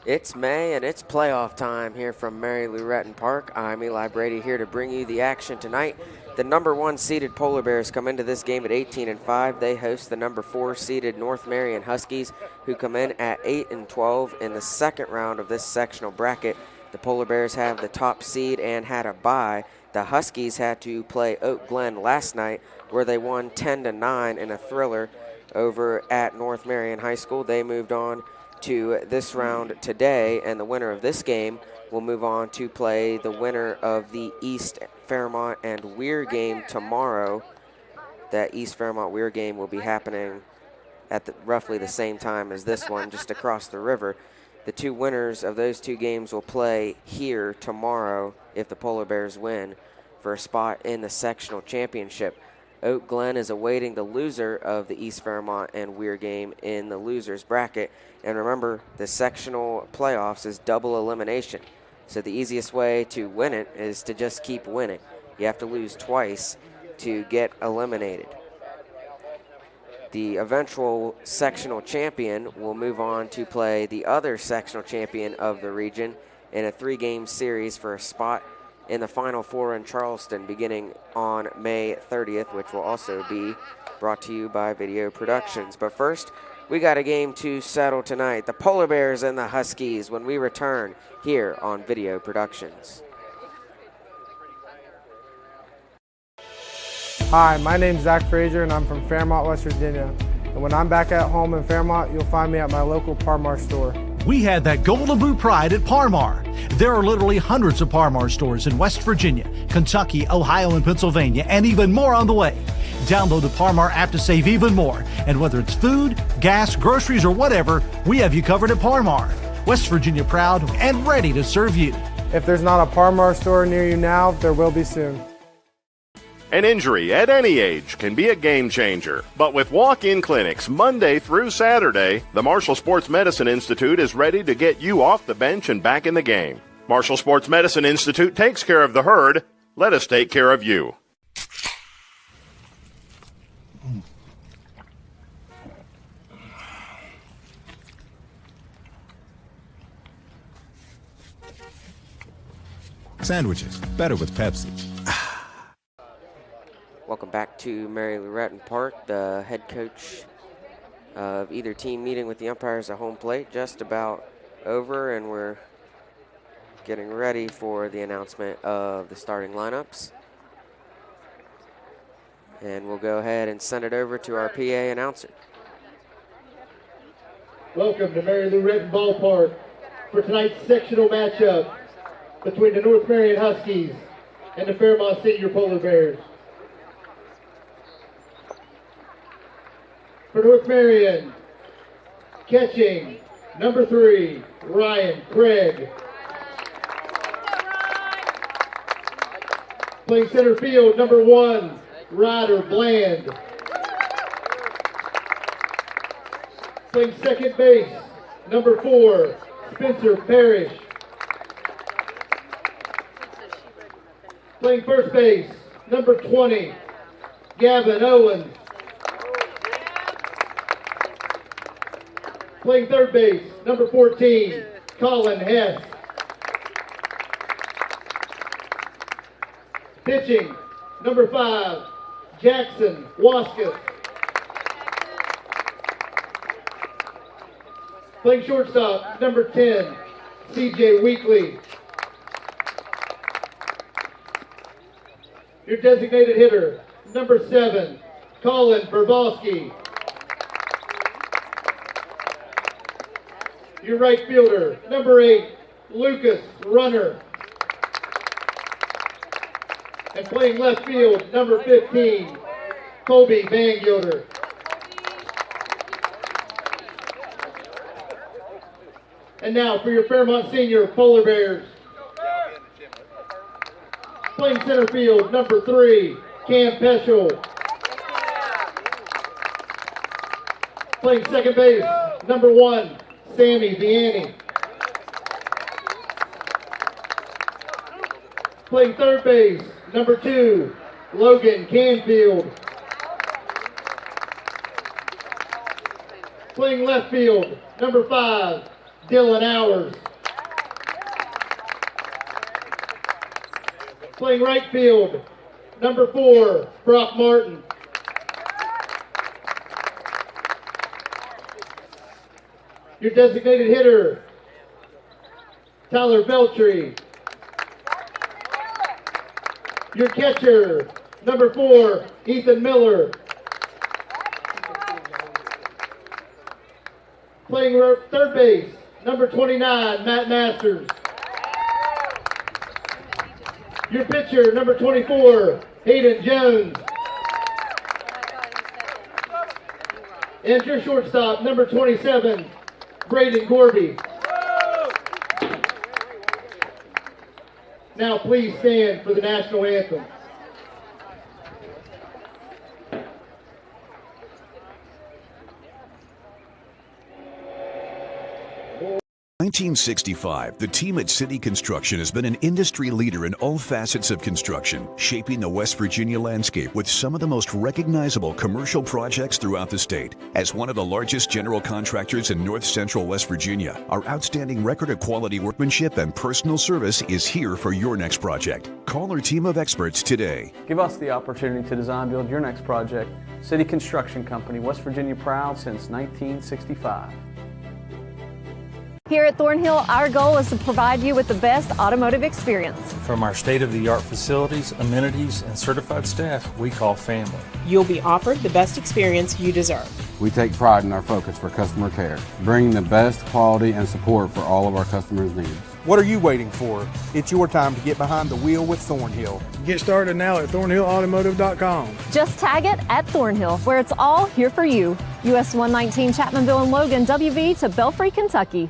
It's May and it's playoff time here from Mary Lou Retton Park. I'm Eli Brady here to bring you the action tonight. The number 1 seeded Polar Bears come into this game at 18-5. They host the number 4 seeded North Marion Huskies, who come in at 8-12 in the second round of this sectional bracket. The Polar Bears have the top seed and had a bye. The Huskies had to play Oak Glen last night, where they won 10-9 in a thriller over at North Marion High School. They moved on to this round today, and the winner of this game will move on to play the winner of the East Fairmont and Weir game tomorrow. That East Fairmont Weir game will be happening at roughly the same time as this one, just across the river. The two winners of those two games will play here tomorrow if the Polar Bears win for a spot in the sectional championship. Oak Glen is awaiting the loser of the East Fairmont and Weir game in the losers bracket. And remember, the sectional playoffs is double elimination. So the easiest way to win it is to just keep winning. You have to lose twice to get eliminated. The eventual sectional champion will move on to play the other sectional champion of the region in a 3-game series for a spot in the Final Four in Charleston beginning on May 30th, which will also be brought to you by Video Productions. But first, we got a game to settle tonight. The Polar Bears and the Huskies when we return here on Video Productions. Hi, my name's Zach Frazier and I'm from Fairmont, West Virginia. And when I'm back at home in Fairmont, you'll find me at my local Parmar store. We had that golden boot pride at Parmar. There are literally hundreds of Parmar stores in West Virginia, Kentucky, Ohio, and Pennsylvania, and even more on the way. Download the Parmar app to save even more. And whether it's food, gas, groceries, or whatever, we have you covered at Parmar. West Virginia proud and ready to serve you. If there's not a Parmar store near you now, there will be soon. An injury at any age can be a game changer, but with walk-in clinics Monday through Saturday, the Marshall Sports Medicine Institute is ready to get you off the bench and back in the game. Marshall Sports Medicine Institute takes care of the herd. Let us take care of you. Sandwiches, better with Pepsi. Welcome back to Mary Lou Retton Park. The head coach of either team meeting with the umpires at home plate just about over, and we're getting ready for the announcement of the starting lineups. And we'll go ahead and send it over to our PA announcer. Welcome to Mary Lou Retton Ballpark for tonight's sectional matchup between the North Marion Huskies and the Fairmont Senior Polar Bears. For North Marion, catching, number 3, Ryan Craig. Playing center field, number 1, Ryder Bland. Playing second base, number 4, Spencer Parrish. Playing first base, number 20, Gavin Owens. Playing third base, number 14, Colin Hess. Pitching, number 5, Jackson Waskett. Playing shortstop, number 10, CJ Weekly. Your designated hitter, number 7, Colin Verbowski. Your right fielder, number 8, Lucas Runner. And playing left field, number 15, Colby Van Gilder. And now for your Fairmont Senior Polar Bears. Playing center field, number 3, Cam Peschel. Playing second base, number 1, Sammy Vianney. Playing third base, number 2, Logan Canfield. Playing left field, number 5, Dylan Hours. Playing right field, number 4, Brock Martin. Your designated hitter, Tyler Beltry. Your catcher, number 4, Ethan Miller. Playing third base, number 29, Matt Masters. Your pitcher, number 24, Hayden Jones. And your shortstop, number 27, Braden Gorby. Now please stand for the national anthem. 1965, the team at City Construction has been an industry leader in all facets of construction, shaping the West Virginia landscape with some of the most recognizable commercial projects throughout the state. As one of the largest general contractors in north central West Virginia, our outstanding record of quality workmanship and personal service is here for your next project. Call our team of experts today. Give us the opportunity to design build your next project. City Construction Company, West Virginia proud since 1965. Here at Thornhill, our goal is to provide you with the best automotive experience. From our state-of-the-art facilities, amenities, and certified staff, we call family. You'll be offered the best experience you deserve. We take pride in our focus for customer care, bringing the best quality and support for all of our customers' needs. What are you waiting for? It's your time to get behind the wheel with Thornhill. Get started now at thornhillautomotive.com. Just tag it at Thornhill, where it's all here for you. US 119 Chapmanville and Logan, WV to Belfry, Kentucky.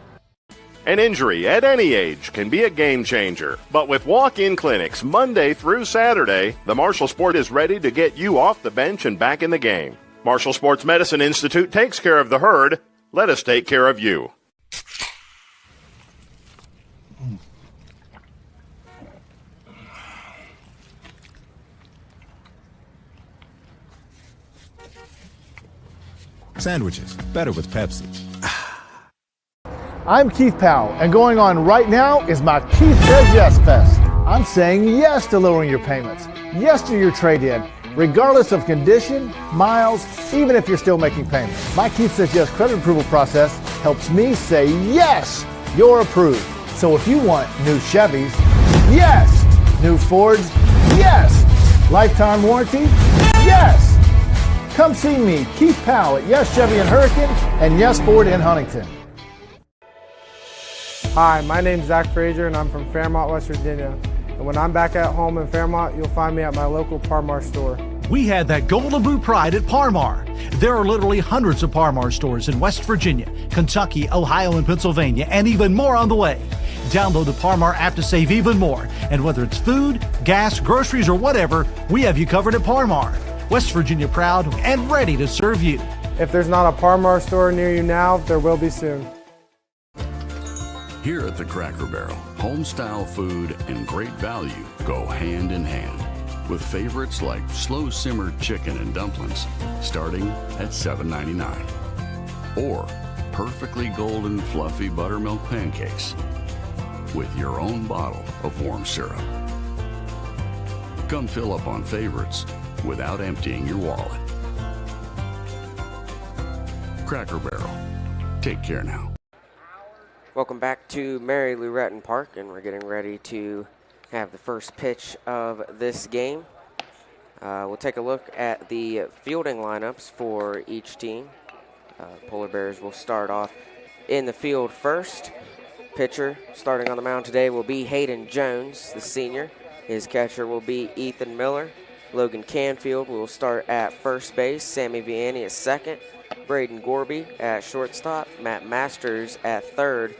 An injury at any age can be a game changer. But with walk-in clinics Monday through Saturday, the Marshall Sport is ready to get you off the bench and back in the game. Marshall Sports Medicine Institute takes care of the herd. Let us take care of you. Sandwiches, better with Pepsi. I'm Keith Powell, and going on right now is my Keith Says Yes Fest. I'm saying yes to lowering your payments, yes to your trade-in, regardless of condition, miles, even if you're still making payments. My Keith Says Yes credit approval process helps me say yes, you're approved. So if you want new Chevys, yes. New Fords, yes. Lifetime warranty, yes. Come see me, Keith Powell at Yes Chevy in Hurricane and Yes Ford in Huntington. Hi, my name's Zach Frazier and I'm from Fairmont, West Virginia. And when I'm back at home in Fairmont, you'll find me at my local Parmar store. We had that golden boot pride at Parmar. There are literally hundreds of Parmar stores in West Virginia, Kentucky, Ohio, and Pennsylvania, and even more on the way. Download the Parmar app to save even more. And whether it's food, gas, groceries, or whatever, we have you covered at Parmar. West Virginia proud and ready to serve you. If there's not a Parmar store near you now, there will be soon. Here at the Cracker Barrel, home-style food and great value go hand in hand, with favorites like slow-simmered chicken and dumplings starting at $7.99, or perfectly golden fluffy buttermilk pancakes with your own bottle of warm syrup. Come fill up on favorites without emptying your wallet. Cracker Barrel. Take care now. Welcome back to Mary Lou Retton Park, and we're getting ready to have the first pitch of this game. We'll take a look at the fielding lineups for each team. Polar Bears will start off in the field first. Pitcher starting on the mound today will be Hayden Jones, the senior. His catcher will be Ethan Miller. Logan Canfield will start at first base. Sammy Vianney at second. Braden Gorby at shortstop. Matt Masters at third.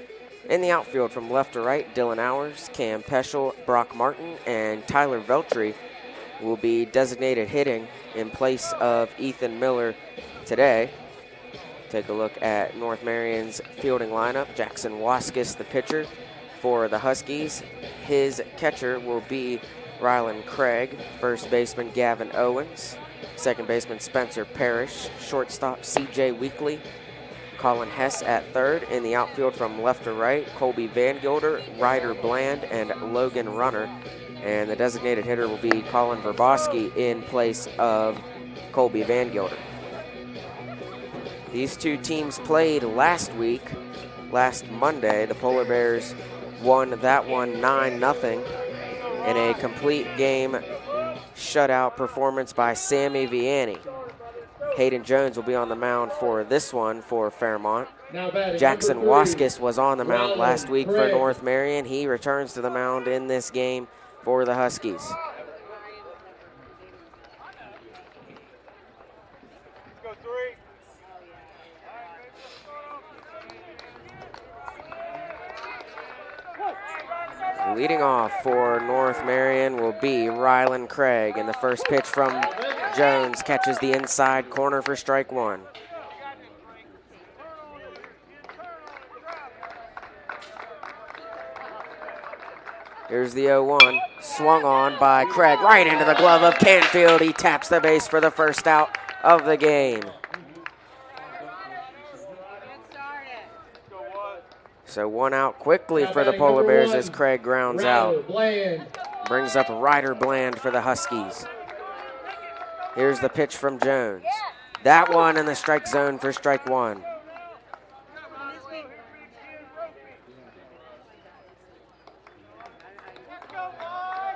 In the outfield from left to right, Dylan Hours, Cam Peschel, Brock Martin, and Tyler Veltry will be designated hitting in place of Ethan Miller today. Take a look at North Marion's fielding lineup. Jackson Waskis, the pitcher for the Huskies. His catcher will be Rylan Craig, first baseman Gavin Owens, second baseman Spencer Parrish, shortstop CJ Weekly, Colin Hess at third. In the outfield from left to right, Colby Van Gilder, Ryder Bland, and Logan Runner. And the designated hitter will be Colin Verboski in place of Colby Van Gilder. These two teams played last Monday. The Polar Bears won that one 9-0 in a complete game shutout performance by Sammy Vianney. Hayden Jones will be on the mound for this one for Fairmont. Jackson Waskis was on the mound last week for North Marion. He returns to the mound in this game for the Huskies. Leading off for North Marion will be Rylan Craig, and the first pitch from Jones catches the inside corner for strike one. Here's the 0-1, swung on by Craig, right into the glove of Canfield. He taps the base for the first out of the game. So one out quickly for the Polar Bears as Craig grounds out. Brings up Ryder Bland for the Huskies. Here's the pitch from Jones. That one in the strike zone for strike one.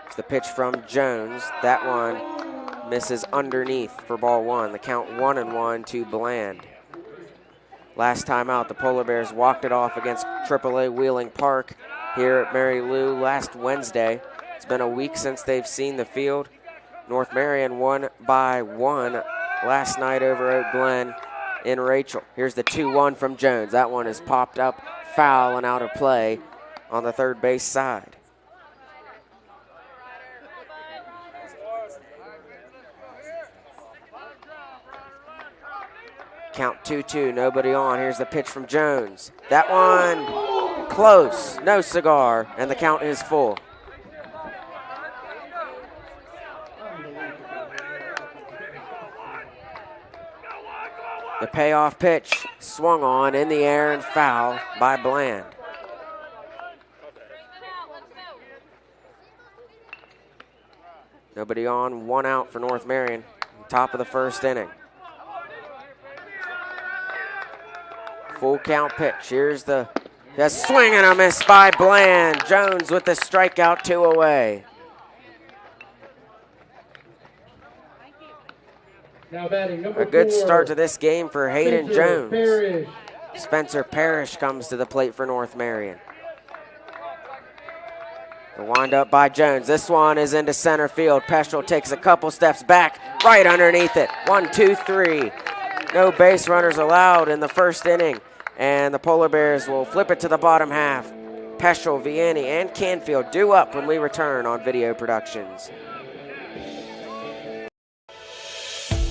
It's the pitch from Jones. That one misses underneath for ball one. The count 1-1 to Bland. Last time out, the Polar Bears walked it off against AAA Wheeling Park here at Mary Lou last Wednesday. It's been a week since they've seen the field. North Marion won by 1 last night over Oak Glen in Rachel. Here's the 2-1 from Jones. That one is popped up, foul and out of play on the third base side. Count 2-2, nobody on. Here's the pitch from Jones. That one close, no cigar, and the count is full. The payoff pitch swung on in the air and foul by Bland. Nobody on, one out for North Marion, top of the first inning. Full count pitch. Here's the swing and a miss by Bland. Jones with the strikeout, 2 away. Now batting number A good 4, start to this game for Hayden Jones. Parrish. Spencer Parrish comes to the plate for North Marion. The wind up by Jones. This one is into center field. Peschel takes a couple steps back, right underneath it. 1, 2, 3. No base runners allowed in the first inning. And the Polar Bears will flip it to the bottom half. Peschel, Vianney, and Canfield due up when we return on Video Productions.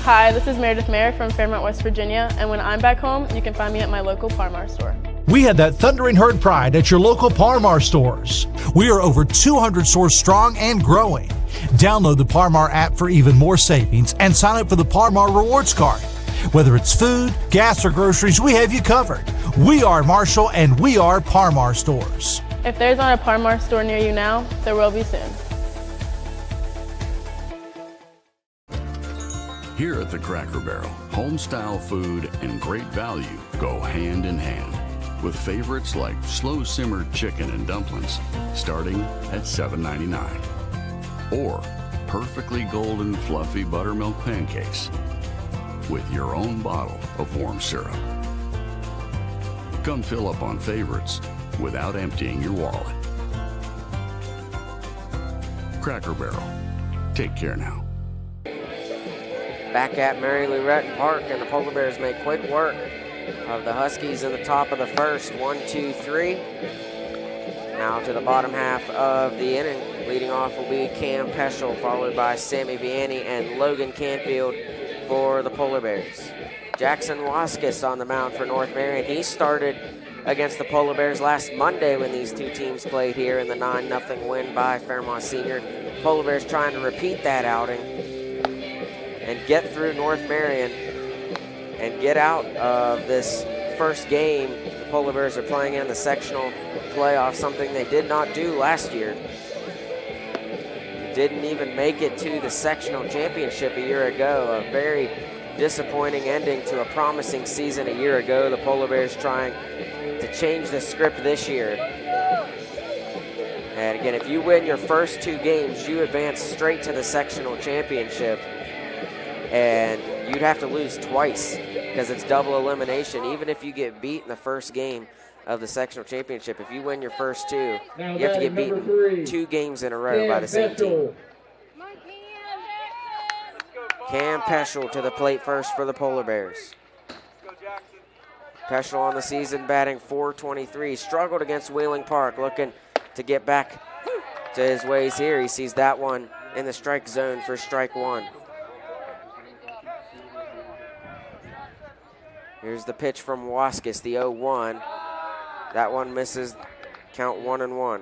Hi, this is Meredith Mayer from Fairmont, West Virginia, and when I'm back home, you can find me at my local Par-Mar store. We had that thundering herd pride at your local Par-Mar stores. We are over 200 stores strong and growing. Download the Par-Mar app for even more savings and sign up for the Par-Mar Rewards Card. Whether it's food, gas, or groceries, we have you covered. We are Marshall, and we are Par-Mar stores. If there's not a Par-Mar store near you now, there will be soon. Here at the Cracker Barrel, home-style food and great value go hand in hand, with favorites like slow-simmered chicken and dumplings starting at $7.99, or perfectly golden fluffy buttermilk pancakes with your own bottle of warm syrup. Come fill up on favorites without emptying your wallet. Cracker Barrel. Take care now. Back at Mary Lou Retton Park, and the Polar Bears make quick work of the Huskies in the top of the first. 1, 2, 3. Now to the bottom half of the inning. Leading off will be Cam Peschel, followed by Sammy Vianney and Logan Canfield for the Polar Bears. Jackson Waskis on the mound for North Marion. He started against the Polar Bears last Monday when these two teams played here in the 9-0 win by Fairmont Senior. Polar Bears trying to repeat that outing and get through North Marion and get out of this first game the Polar Bears are playing in the sectional playoff, something they did not do last year. Didn't even make it to the sectional championship a year ago. A very disappointing ending to a promising season a year ago. The Polar Bears trying to change the script this year. And again, if you win your first 2 games, you advance straight to the sectional championship. And you'd have to lose twice because it's double elimination. Even if you get beat in the first game of the sectional championship, if you win your first 2, you have to get beaten 2 games in a row by the same team. Cam Peschel to the plate first for the Polar Bears. Peschel on the season batting .423. Struggled against Wheeling Park, looking to get back to his ways here. He sees that one in the strike zone for strike 1. Here's the pitch from Waskis, the 0-1. That one misses, count 1-1.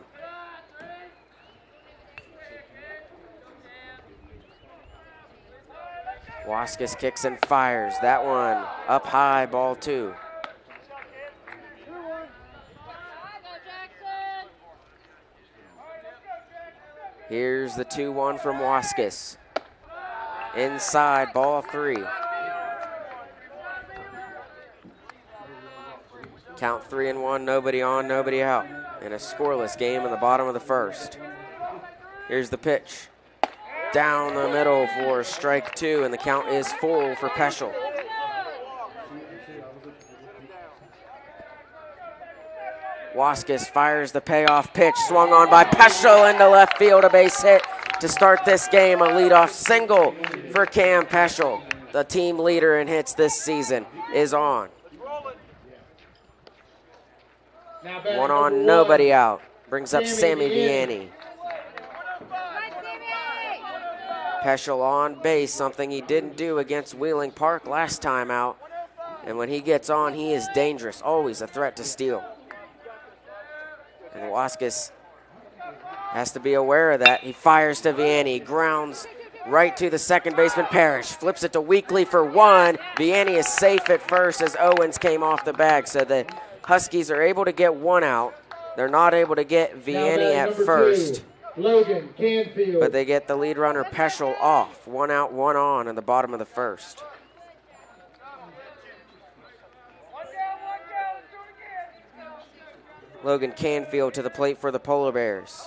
Waskis kicks and fires. That one up high, ball 2. Here's the 2-1 from Waskis. Inside, ball 3. Count 3-1, nobody on, nobody out. In a scoreless game in the bottom of the first. Here's the pitch. Down the middle for strike 2, and the count is full for Peschel. Waskis fires the payoff pitch, swung on by Peschel into left field, a base hit to start this game. A leadoff single for Cam Peschel. The team leader in hits this season is on. 1 on, nobody out. Brings up Sammy Vianney. Peschel on base, something he didn't do against Wheeling Park last time out. And when he gets on, he is dangerous, always a threat to steal. And Waskis has to be aware of that. He fires to Vianney, grounds right to the second baseman Parrish, flips it to Weekly for 1. Vianney is safe at first as Owens came off the bag, so the Huskies are able to get 1 out. They're not able to get Vianney at first. Logan Canfield. But they get the lead runner Peschel off. 1 out, 1 on in the bottom of the first. Logan Canfield to the plate for the Polar Bears.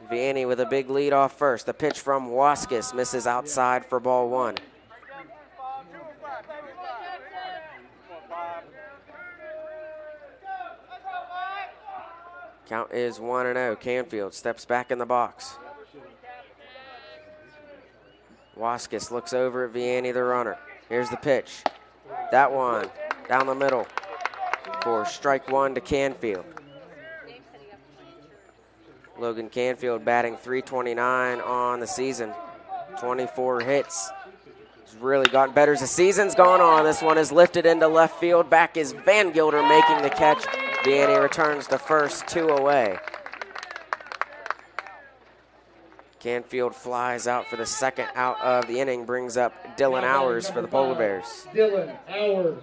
Vianney with a big lead off first. The pitch from Waskis misses outside for ball 1. Count is 1-0. Canfield steps back in the box. Waskis looks over at Vianney, the runner. Here's the pitch. That one down the middle for strike 1 to Canfield. Logan Canfield batting .329 on the season. 24 hits. He's really gotten better as the season's gone on. This one is lifted into left field. Back is Van Gilder making the catch. Vianney returns the first 2 away. Canfield flies out for the second out of the inning, brings up Dylan Hours for the Polar Bears. Dylan Hours.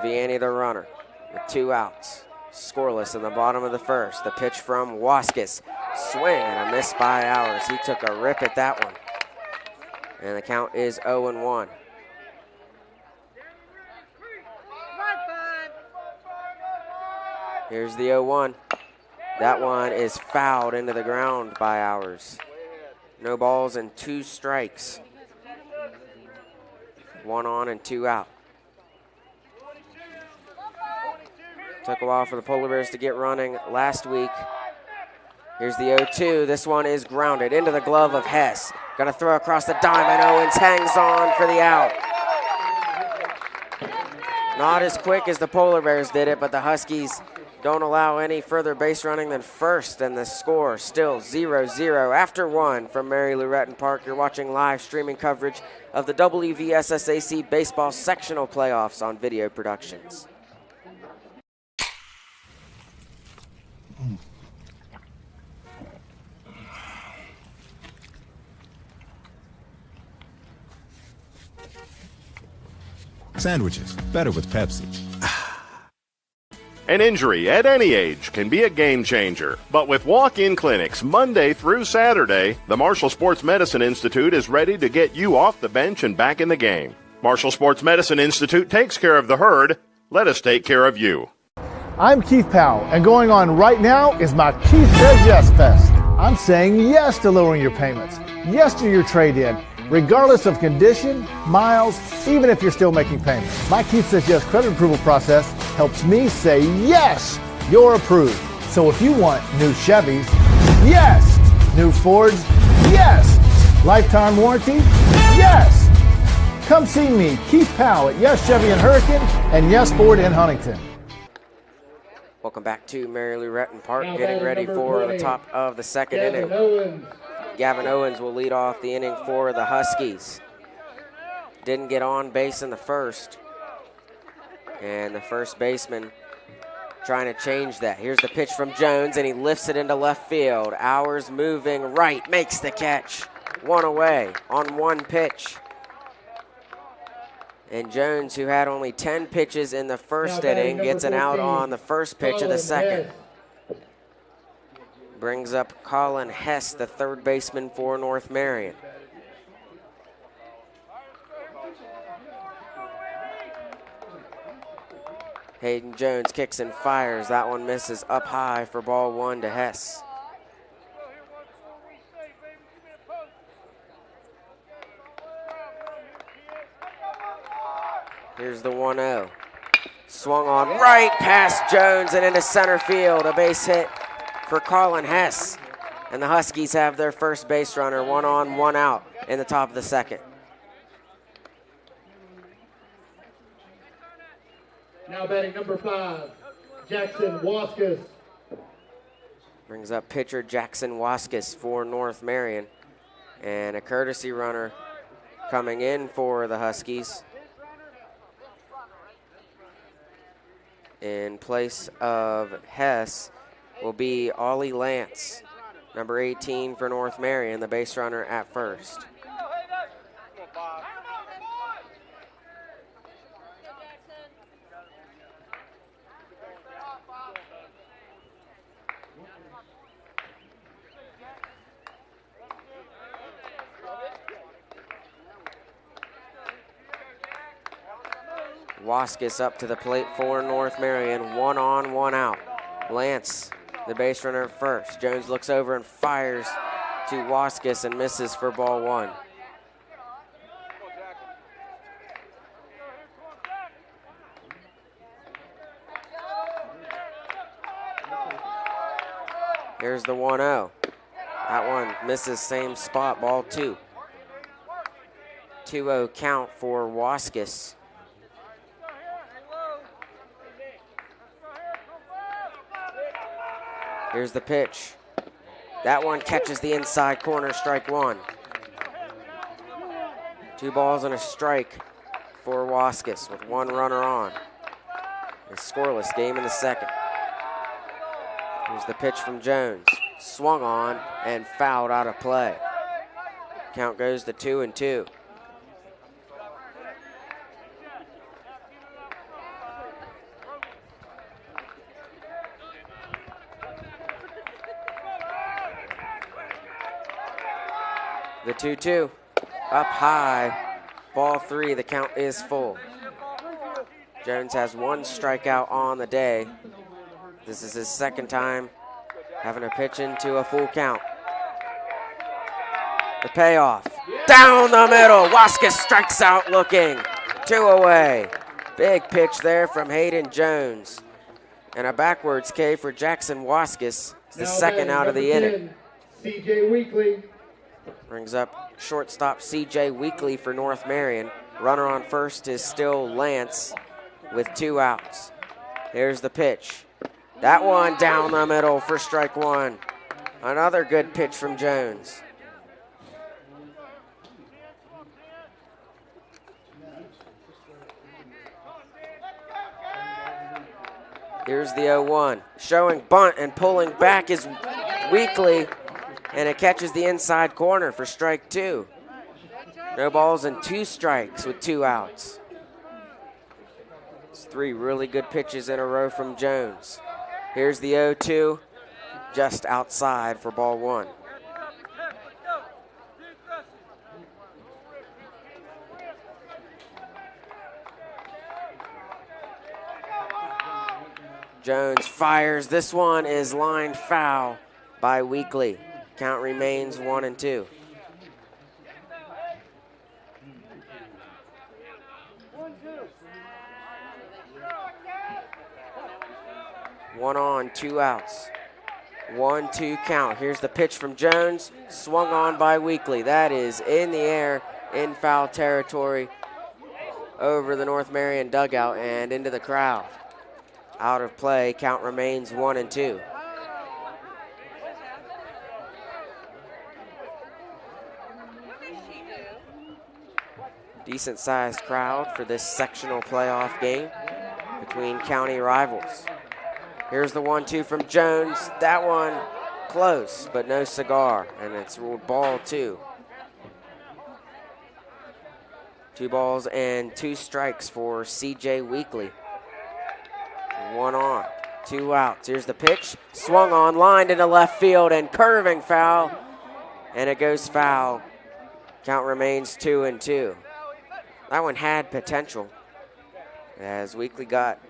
Vianney the runner with 2 outs. Scoreless in the bottom of the first. The pitch from Waskis. Swing and a miss by Hours. He took a rip at that one. And the count is 0-1. Here's the 0-1. That one is fouled into the ground by Hours. No balls and 2 strikes. 1 on and 2 out. Took a while for the Polar Bears to get running last week. Here's the 0-2. This one is grounded into the glove of Hess. Gonna throw across the diamond. Owens hangs on for the out. Not as quick as the Polar Bears did it, but the Huskies don't allow any further base running than first, and the score still 0-0 after 1 from Mary Lou Retton Park. You're watching live streaming coverage of the WVSSAC Baseball Sectional Playoffs on Video Productions. Sandwiches, better with Pepsi. An injury at any age can be a game changer. But with walk-in clinics Monday through Saturday, the Marshall Sports Medicine Institute is ready to get you off the bench and back in the game. Marshall Sports Medicine Institute takes care of the herd. Let us take care of you. I'm Keith Powell, and going on right now is my Keith Says Yes Fest. I'm saying yes to lowering your payments, yes to your trade-in, regardless of condition, miles, even if you're still making payments. My Keith Says Yes credit approval process helps me say yes, you're approved. So if you want new Chevys, yes. New Fords, yes. Lifetime warranty, yes. Come see me, Keith Powell at Yes Chevy in Hurricane and Yes Ford in Huntington. Welcome back to Mary Lou Retton Park, getting ready for the top of the second inning. Gavin Owens will lead off the inning for the Huskies. Didn't get on base in the first. And the first baseman trying to change that. Here's the pitch from Jones, and he lifts it into left field. Hours moving right, makes the catch. One away on one pitch. And Jones, who had only 10 pitches in the first inning, gets an out on the first pitch of the second. Brings up Colin Hess, the third baseman for North Marion. Hayden Jones kicks and fires. That one misses up high for ball one to Hess. Here's the 1-0. Swung on right past Jones and into center field. A base hit for Colin Hess. And the Huskies have their first base runner, 1 on, 1 out in the top of the second. Now batting number 5, Jackson Waskus. Brings up pitcher Jackson Waskus for North Marion. And a courtesy runner coming in for the Huskies. In place of Hess will be Ollie Lance, number 18 for North Marion, the base runner at first. Waskus up to the plate for North Marion, 1 on, 1 out. Lance, the base runner at first. Jones looks over and fires to Waskus and misses for ball 1. Here's the 1-0. That one misses same spot, ball 2. 2-0 count for Waskus. Here's the pitch. That one catches the inside corner, strike 1. 2 balls and a strike for Waskus with 1 runner on. A scoreless game in the second. Here's the pitch from Jones. Swung on and fouled out of play. Count goes to 2-2. The 2-2, up high, ball 3, the count is full. Jones has 1 strikeout on the day. This is his second time having to pitch into a full count. The payoff, down the middle, Waskus strikes out looking, 2 away. Big pitch there from Hayden Jones. And a backwards K for Jackson Waskus. It's the second out of the inning. C.J. Weekly. Brings up shortstop C.J. Weekly for North Marion. Runner on first is still Lance with 2 outs. Here's the pitch. That one down the middle for strike 1. Another good pitch from Jones. Here's the 0-1. Showing bunt and pulling back is Weekly. And it catches the inside corner for strike 2. No balls and 2 strikes with 2 outs. It's 3 really good pitches in a row from Jones. Here's the 0-2, just outside for ball 1. Jones fires. This one is lined foul by Weekly. Count remains 1-2. One on, 2 outs. 1-2 count. Here's the pitch from Jones. Swung on by Weekly. That is in the air in foul territory over the North Marion dugout and into the crowd. Out of play. Count remains 1-2. Decent sized crowd for this sectional playoff game between county rivals. Here's the 1-2 from Jones. That one close, but no cigar, and it's ruled ball 2. 2 balls and 2 strikes for CJ Weekly. 1 on, 2 outs. Here's the pitch. Swung on, lined into left field, and curving foul, and it goes foul. Count remains 2-2. That one had potential as Weekly got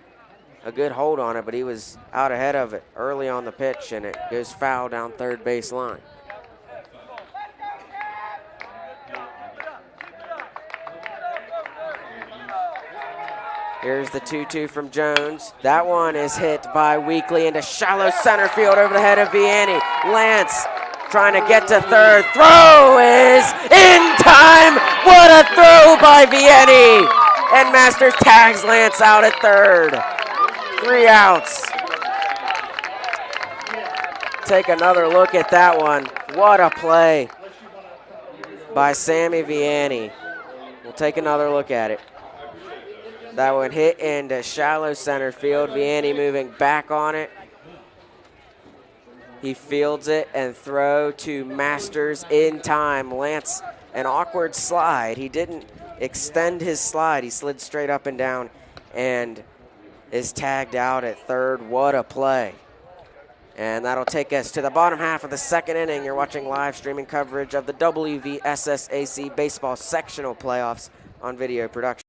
a good hold on it, but he was out ahead of it early on the pitch, and it goes foul down third base line. Here's the 2-2 from Jones. That one is hit by Weekly into shallow center field over the head of Vianney. Lance trying to get to third. Throw is in time. What a throw by Vianney. And Masters tags Lance out at third. 3 outs. Take another look at that one. What a play by Sammy Vianney. We'll take another look at it. That one hit into shallow center field. Vianney moving back on it. He fields it and throw to Masters in time. Lance, an awkward slide. He didn't extend his slide. He slid straight up and down and is tagged out at third. What a play. And that'll take us to the bottom half of the second inning. You're watching live streaming coverage of the WVSSAC baseball sectional playoffs on video production.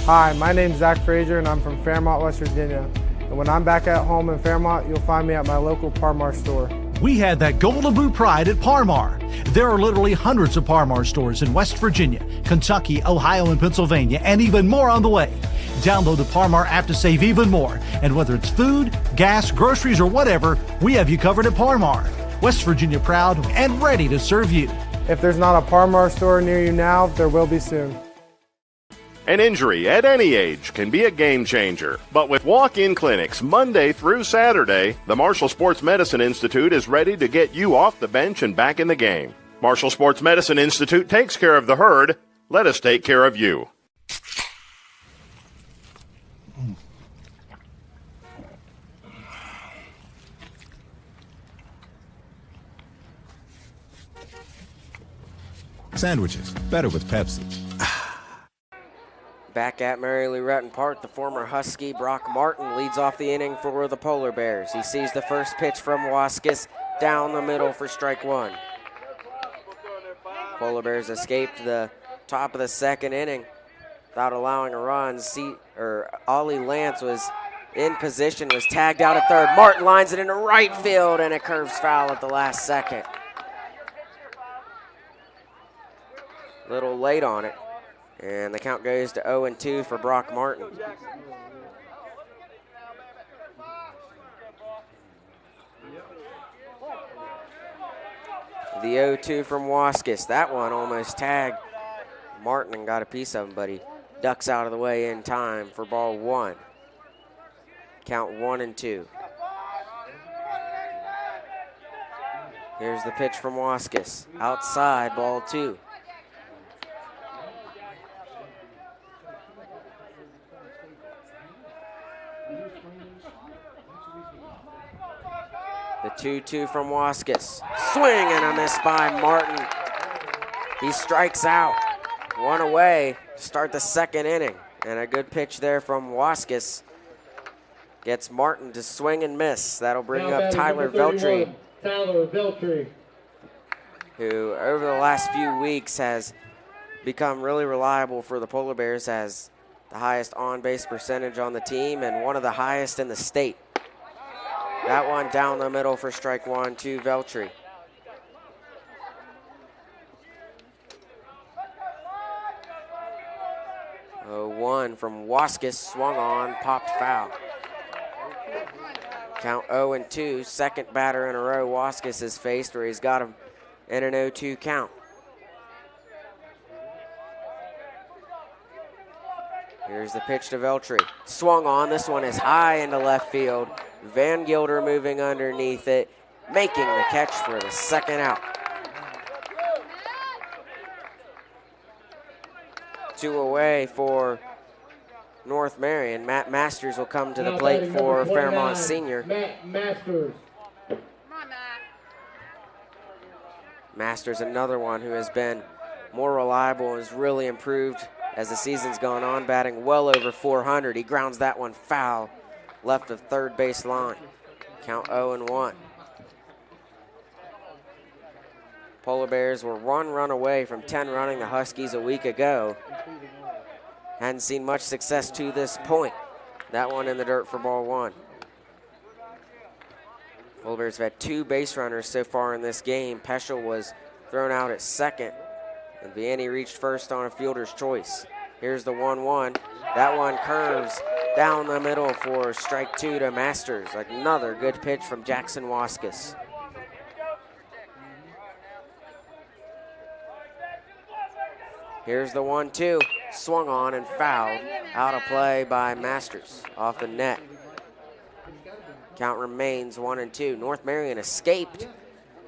Hi, my name's Zach Frazier, and I'm from Fairmont, West Virginia. And when I'm back at home in Fairmont, you'll find me at my local Parmar store. We had that Golden Boot pride at Parmar. There are literally hundreds of Parmar stores in West Virginia, Kentucky, Ohio, and Pennsylvania, and even more on the way. Download the Parmar app to save even more. And whether it's food, gas, groceries, or whatever, we have you covered at Parmar. West Virginia proud and ready to serve you. If there's not a Parmar store near you now, there will be soon. An injury at any age can be a game changer, but with walk-in clinics Monday through Saturday, the Marshall Sports Medicine Institute is ready to get you off the bench and back in the game. Marshall Sports Medicine Institute takes care of the herd. Let us take care of you. Sandwiches, better with Pepsi. Back at Mary-Lou Park, the former Husky Brock Martin leads off the inning for the Polar Bears. He sees the first pitch from Waskis down the middle for strike 1. Polar Bears escaped the top of the second inning without allowing a run. Ollie Lance was in position, was tagged out at third. Martin lines it into right field, and it curves foul at the last second. A little late on it. And the count goes to 0-2 for Brock Martin. The 0-2 from Waskis. That one almost tagged Martin and got a piece of him, but he ducks out of the way in time for ball 1. Count 1-2. Here's the pitch from Waskis. Outside, ball 2. The 2-2 from Waskis. Swing and a miss by Martin. He strikes out. One away to start the second inning. And a good pitch there from Waskis. Gets Martin to swing and miss. That'll bring Now up Tyler Veltri, who over the last few weeks has become really reliable for the Polar Bears, has the highest on-base percentage on the team and one of the highest in the state. That one down the middle for strike one to Veltri. Oh, one from Waskis, swung on, popped foul. Count 0-2, second batter in a row Waskis has faced where he's got him in an 0-2 count. Here's the pitch to Veltri. Swung on, this one is high into left field. Van Gilder moving underneath it, making the catch for the second out. 2 away for North Marion. Matt Masters will come to the plate for Fairmont Senior. Matt Masters. Masters, another one who has been more reliable and has really improved as the season's gone on, batting well over 400. He grounds that one foul, left of third base line. Count 0-1. Polar Bears were 1 run away from 10 running the Huskies a week ago. Hadn't seen much success to this point. That one in the dirt for ball one. Polar Bears have had 2 base runners so far in this game. Peschel was thrown out at second, and Vianney reached first on a fielder's choice. Here's the 1-1. That one curves down the middle for strike 2 to Masters. Another good pitch from Jackson Waskis. Here's the 1-2, swung on and fouled. Out of play by Masters, off the net. Count remains 1-2. North Marion escaped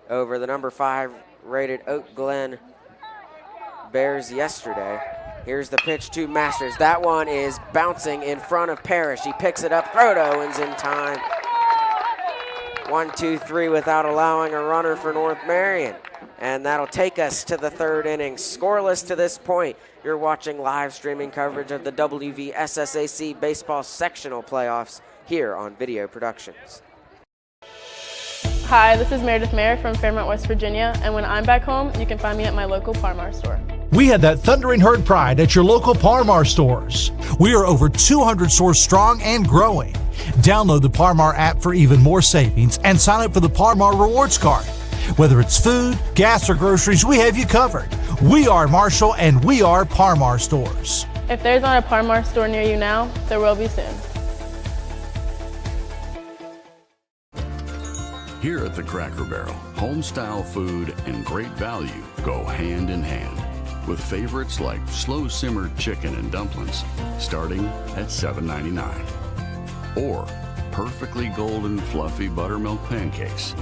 over the number 5 rated Oak Glen Bears yesterday. Here's the pitch to Masters. That one is bouncing in front of Parrish. He picks it up, throw to Owens in time. 1-2-3 without allowing a runner for North Marion. And that'll take us to the third inning. Scoreless to this point. You're watching live streaming coverage of the WVSSAC Baseball Sectional Playoffs here on Video Productions. Hi, this is Meredith Mayer from Fairmont, West Virginia, and when I'm back home, you can find me at my local Par-Mar store. We had that thundering herd pride at your local Par-Mar stores. We are over 200 stores strong and growing. Download the Par-Mar app for even more savings and sign up for the Par-Mar Rewards Card. Whether it's food, gas, or groceries, we have you covered. We are Marshall and we are Par-Mar stores. If there's not a Par-Mar store near you now, there will be soon. Here at the Cracker Barrel, home-style food and great value go hand in hand, with favorites like slow-simmered chicken and dumplings starting at $7.99, or perfectly golden fluffy buttermilk pancakes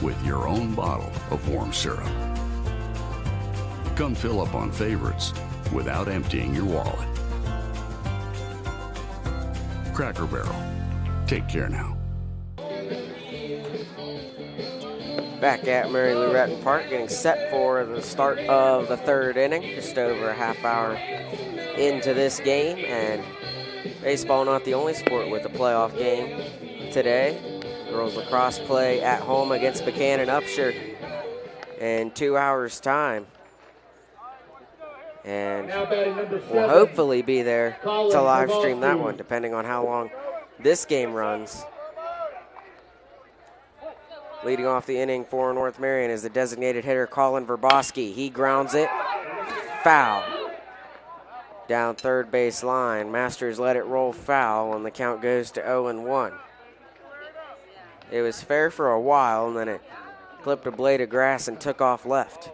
with your own bottle of warm syrup. Come fill up on favorites without emptying your wallet. Cracker Barrel. Take care now. Back at Mary Lou Retton Park, getting set for the start of the third inning. Just over a half hour into this game, and baseball not the only sport with a playoff game today. Girls lacrosse play at home against Buchanan Upshur in 2 hours' time. And we'll hopefully be there to live stream that one, depending on how long this game runs. Leading off the inning for North Marion is the designated hitter, Colin Verboski. He grounds it, foul. Down third base line, Masters let it roll foul, and the count goes to 0-1. It was fair for a while, and then it clipped a blade of grass and took off left.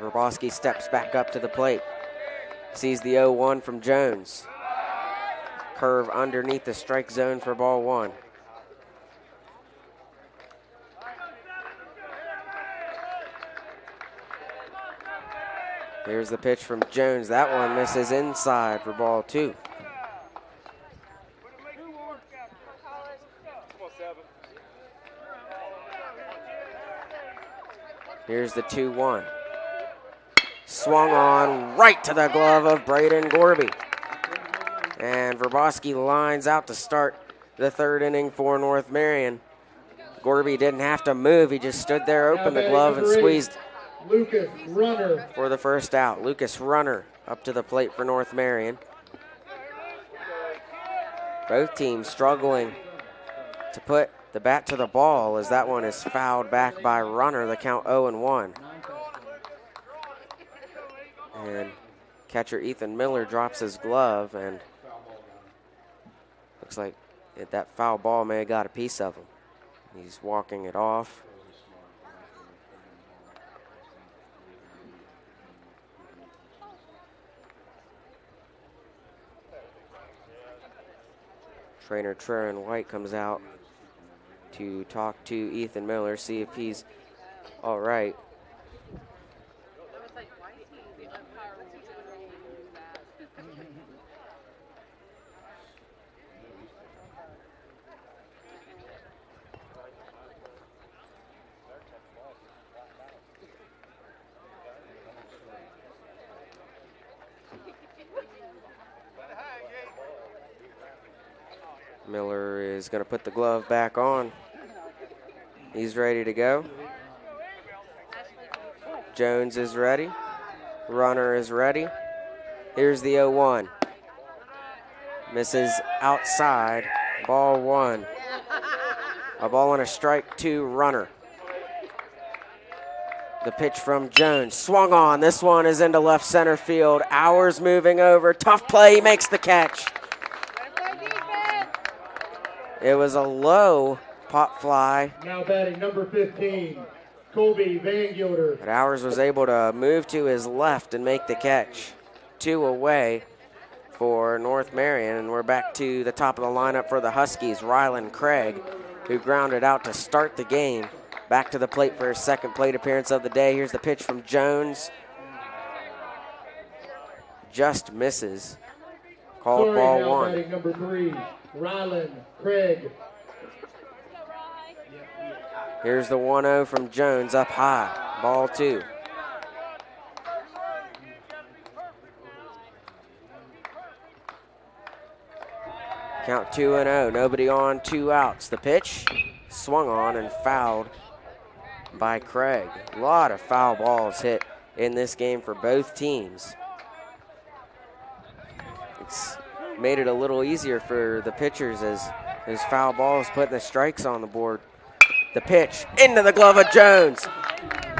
Verboski steps back up to the plate. Sees the 0-1 from Jones. Curve underneath the strike zone for ball one. Here's the pitch from Jones. That one misses inside for ball two. Here's the 2-1. Swung on right to the glove of Braden Gorby. And Verboski lines out to start the third inning for North Marion. Gorby didn't have to move. He just stood there, opened the glove, and squeezed Lucas Runner for the first out. Lucas Runner up to the plate for North Marion. Both teams struggling to put the bat to the ball as that one is fouled back by Runner. The count 0-1. And catcher Ethan Miller drops his glove, and looks like that foul ball may have got a piece of him. He's walking it off. Trainer Trevor White comes out to talk to Ethan Miller, see if he's all right. Miller is going to put the glove back on. He's ready to go. Jones is ready. Runner is ready. Here's the 0-1. Misses outside. Ball 1. A ball and a strike to Runner. The pitch from Jones. Swung on. This one is into left center field. Hours moving over. Tough play. He makes the catch. It was a low pop fly. Now batting number 15, Colby Van Gilder. But Hours was able to move to his left and make the catch. 2 away for North Marion, and we're back to the top of the lineup for the Huskies. Rylan Craig, who grounded out to start the game, back to the plate for his second plate appearance of the day. Here's the pitch from Jones. Just misses. Called ball now 1. Batting number 3, Rylan Craig. Here's the 1-0 from Jones up high. Ball 2. Count 2-0. Nobody on, 2 outs. The pitch swung on and fouled by Craig. A lot of foul balls hit in this game for both teams. It's made it a little easier for the pitchers as those foul balls putting the strikes on the board. The pitch into the glove of Jones.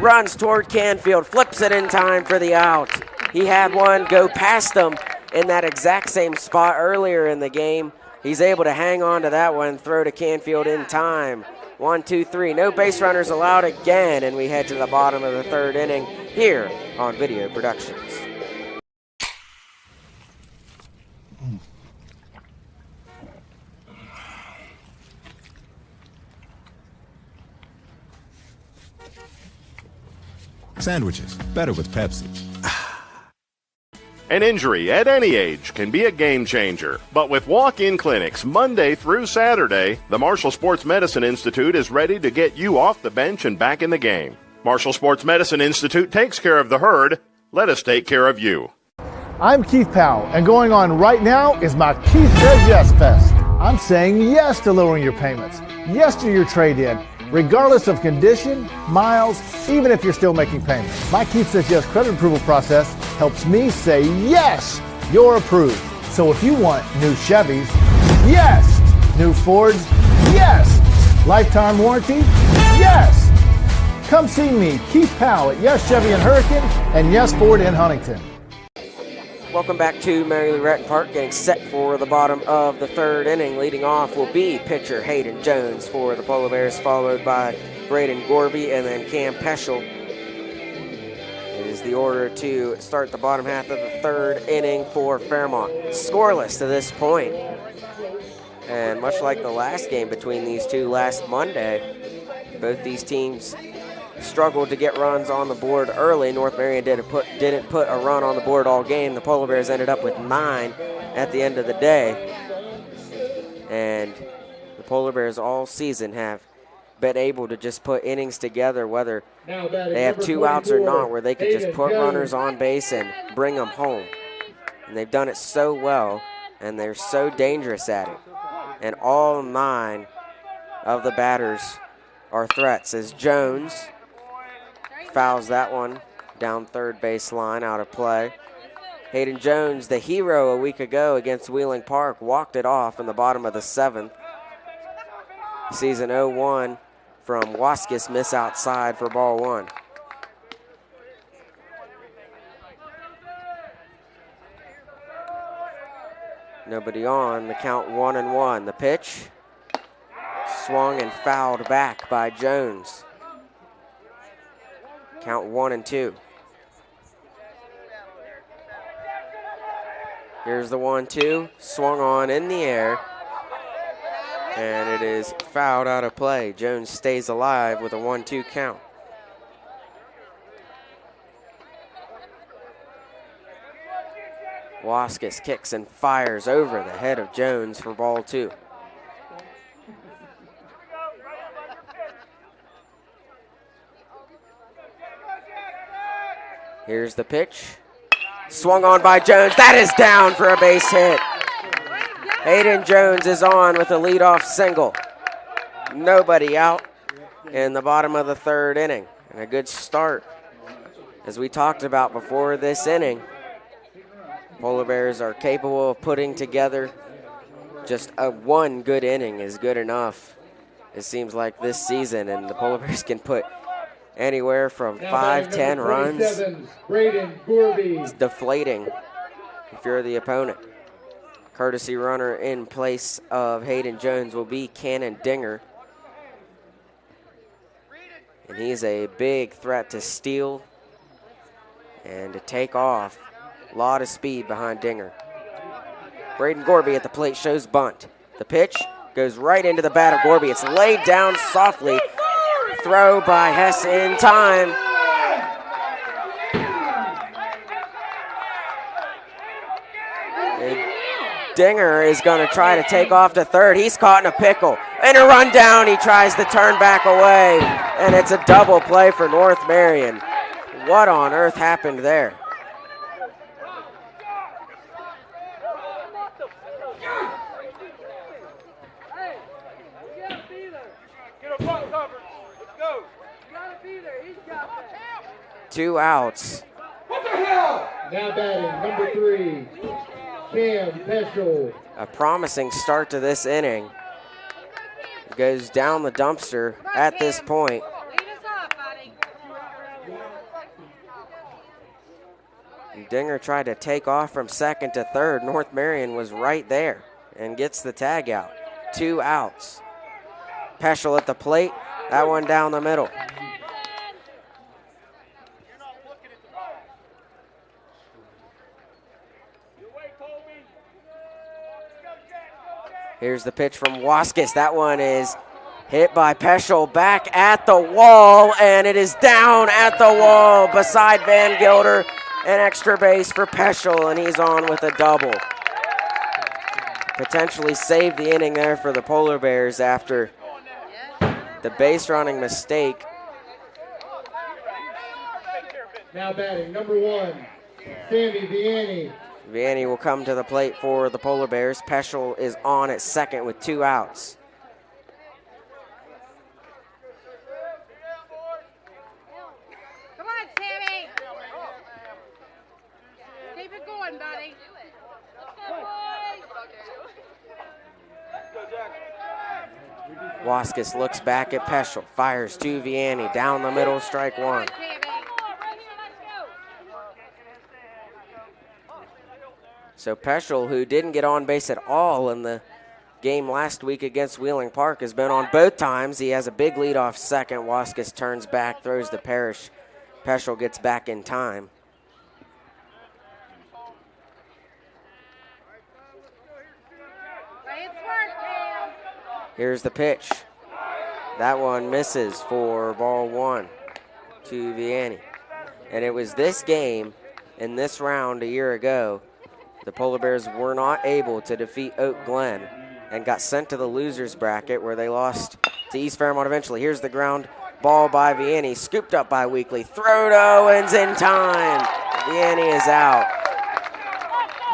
Runs toward Canfield, flips it in time for the out. He had one go past him in that exact same spot earlier in the game. He's able to hang on to that one, throw to Canfield in time. 1, 2, 3. No base runners allowed again, and we head to the bottom of the third inning here on Video Productions. Sandwiches, better with Pepsi. An injury at any age can be a game changer. But with walk-in clinics Monday through Saturday, the Marshall Sports Medicine Institute is ready to get you off the bench and back in the game. Marshall Sports Medicine Institute takes care of the herd. Let us take care of you. I'm Keith Powell, and going on right now is my Keith Says Yes Fest. I'm saying yes to lowering your payments, yes to your trade-in, regardless of condition, miles, even if you're still making payments. My Keith Says Yes credit approval process helps me say yes, you're approved. So if you want new Chevys, yes. New Fords, yes. Lifetime warranty, yes. Come see me, Keith Powell at Yes Chevy in Hurricane and Yes Ford in Huntington. Welcome back to Mary Lou Retton Park, getting set for the bottom of the third inning. Leading off will be pitcher Hayden Jones for the Polar Bears, followed by Braden Gorby and then Cam Peschel. It is the order to start the bottom half of the third inning for Fairmont. Scoreless to this point. And much like the last game between these two last Monday, both these teams struggled to get runs on the board early. North Marion didn't put a run on the board all game. The Polar Bears ended up with 9 at the end of the day. And the Polar Bears all season have been able to just put innings together, whether Now batting they have number 2 outs or 44, not, where they could just Hayden put Jones. runners on base and bring them home. And they've done it so well, and they're so dangerous at it. And all 9 of the batters are threats, as Jones fouls that one down third base line, out of play. Hayden Jones, the hero a week ago against Wheeling Park, walked it off in the bottom of the 7th. Season 0-1 from Waskis, miss outside for ball 1. Nobody on, the count 1-1. The pitch swung and fouled back by Jones. Count 1-2. Here's the 1-2, swung on in the air, and it is fouled out of play. Jones stays alive with a 1-2 count. Waskis kicks and fires over the head of Jones for ball 2. Here's the pitch. Swung on by Jones. That is down for a base hit. Hayden Jones is on with a leadoff single. Nobody out in the bottom of the 3rd inning. And a good start. As we talked about before this inning, Polar Bears are capable of putting together just one good inning is good enough. It seems like this season, and the Polar Bears can put anywhere from 5-10 runs. It's deflating if you're the opponent. Courtesy runner in place of Hayden Jones will be Cannon Dinger. And he's a big threat to steal and to take off. A lot of speed behind Dinger. Braden Gorby at the plate shows bunt. The pitch goes right into the bat of Gorby. It's laid down softly. Throw by Hess in time. And Dinger is going to try to take off to third. He's caught in a pickle. And a run down. He tries to turn back away. And it's a double play for North Marion. What on earth happened there? Two outs. What the hell? Now batting number 3, Cam Peschel. A promising start to this inning. Goes down the dumpster at this point. And Dinger tried to take off from second to third. North Marion was right there and gets the tag out. 2 outs. Peschel at the plate. That one down the middle. Here's the pitch from Waskis. That one is hit by Peschel back at the wall, and it is down at the wall beside Van Gilder. An extra base for Peschel, and he's on with a double. Potentially saved the inning there for the Polar Bears after the base running mistake. Now batting number 1, Sammy Vianney. Vianney will come to the plate for the Polar Bears. Peschel is on at second with 2 outs. Come on, Sammy. Keep it going, buddy. Waskis looks back at Peschel, fires to Vianney, down the middle, strike 1. So Peschel, who didn't get on base at all in the game last week against Wheeling Park, has been on both times. He has a big lead off second. Waskis turns back, throws to Parrish. Peschel gets back in time. Here's the pitch. That one misses for ball 1 to Vianney. And it was this game in this round a year ago. The Polar Bears were not able to defeat Oak Glen and got sent to the losers bracket where they lost to East Fairmont eventually. Here's the ground ball by Vianney, scooped up by Weekly. Throw to Owens in time. Vianney is out.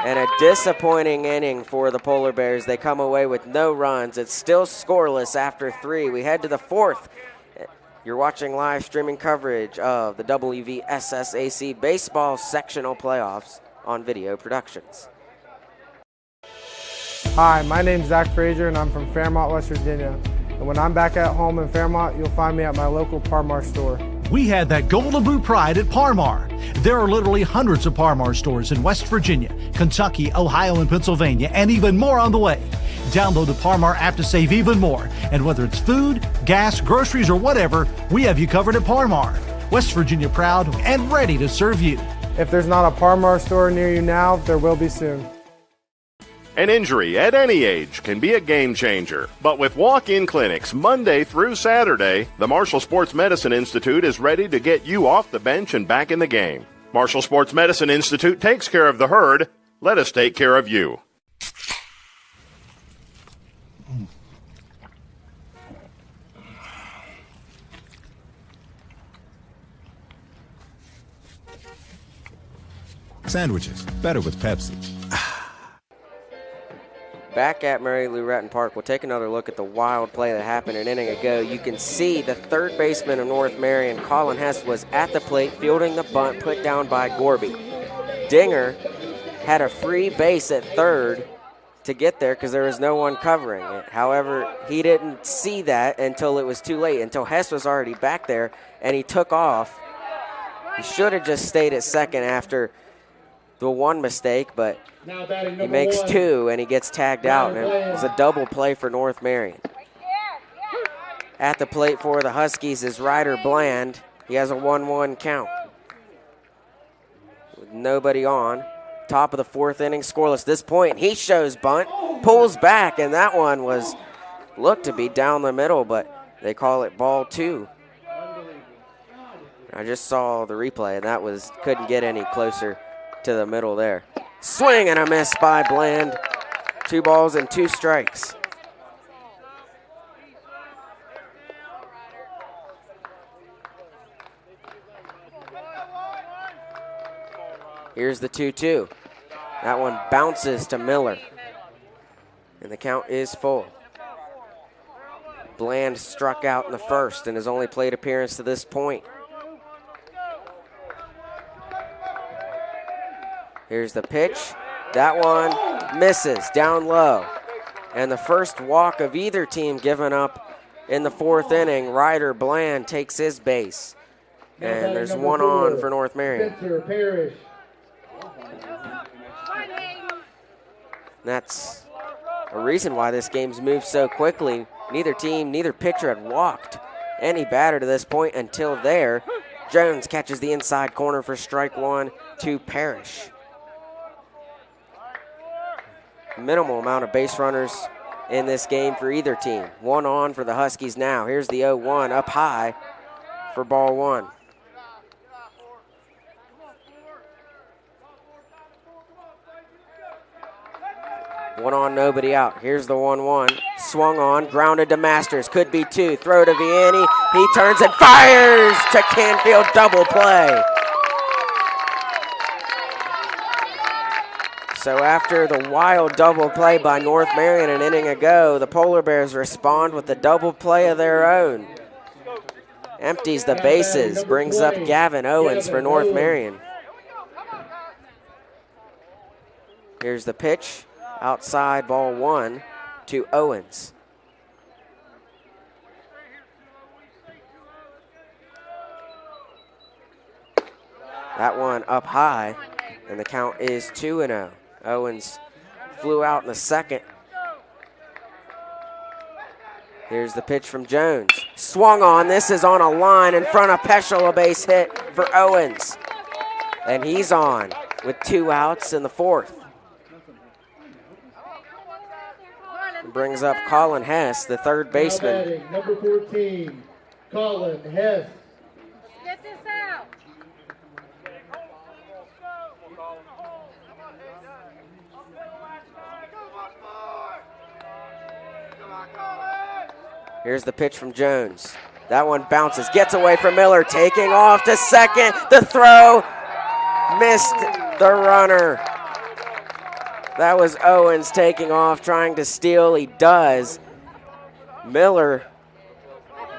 And a disappointing inning for the Polar Bears. They come away with no runs. It's still scoreless after 3. We head to the 4th. You're watching live streaming coverage of the WVSSAC Baseball Sectional Playoffs on Video Productions. Hi, my name's Zach Frazier, and I'm from Fairmont, West Virginia. And when I'm back at home in Fairmont, you'll find me at my local Parmar store. We had that Golden Boot pride at Parmar. There are literally hundreds of Parmar stores in West Virginia, Kentucky, Ohio, and Pennsylvania, and even more on the way. Download the Parmar app to save even more. And whether it's food, gas, groceries, or whatever, we have you covered at Parmar. West Virginia proud and ready to serve you. If there's not a Parmar store near you now, there will be soon. An injury at any age can be a game changer. But with walk-in clinics Monday through Saturday, the Marshall Sports Medicine Institute is ready to get you off the bench and back in the game. Marshall Sports Medicine Institute takes care of the herd. Let us take care of you. Sandwiches, better with Pepsi. Back at Mary Lou Retton Park, we'll take another look at the wild play that happened an inning ago. You can see the third baseman of North Marion, Colin Hess, was at the plate fielding the bunt put down by Gorby. Dinger had a free base at third to get there because there was no one covering it. However, he didn't see that until it was too late, until Hess was already back there, and he took off. He should have just stayed at second after the one mistake, but he makes 2 and he gets tagged out, and it was a double play for North Marion. At the plate for the Huskies is Ryder Bland. He has a 1-1 count with nobody on. Top of the 4th inning, scoreless. This point, he shows bunt, pulls back, and that one was looked to be down the middle, but they call it ball 2. I just saw the replay, and that was couldn't get any closer to the middle there. Swing and a miss by Bland. 2 balls and 2 strikes. Here's the 2-2. That one bounces to Miller. And the count is full. Bland struck out in the first in his only plate appearance to this point. Here's the pitch. That one misses down low. And the first walk of either team given up in the 4th inning. Ryder Bland takes his base. And there's 1 on for North Marion. That's a reason why this game's moved so quickly. Neither team, neither pitcher had walked any batter to this point until there. Jones catches the inside corner for strike 1 to Parrish. Minimal amount of base runners in this game for either team. 1 on for the Huskies now. Here's the 0-1 up high for ball 1. 1 on, nobody out. Here's the 1-1. Swung on, grounded to Masters. Could be 2. Throw to Vianney. He turns and fires to Canfield. Double play. So after the wild double play by North Marion an inning ago, the Polar Bears respond with a double play of their own. Empties the bases, brings up Gavin Owens for North Marion. Here's the pitch, outside ball 1 to Owens. That one up high, and the count is 2-0. Owens flew out in the second. Here's the pitch from Jones. Swung on. This is on a line in front of Peschel, a base hit for Owens. And he's on with 2 outs in the 4th. Brings up Colin Hess, the third baseman. Number 14, Colin Hess. Get this out. Here's the pitch from Jones. That one bounces, gets away from Miller, taking off to second. The throw missed the runner. That was Owens taking off, trying to steal. He does. Miller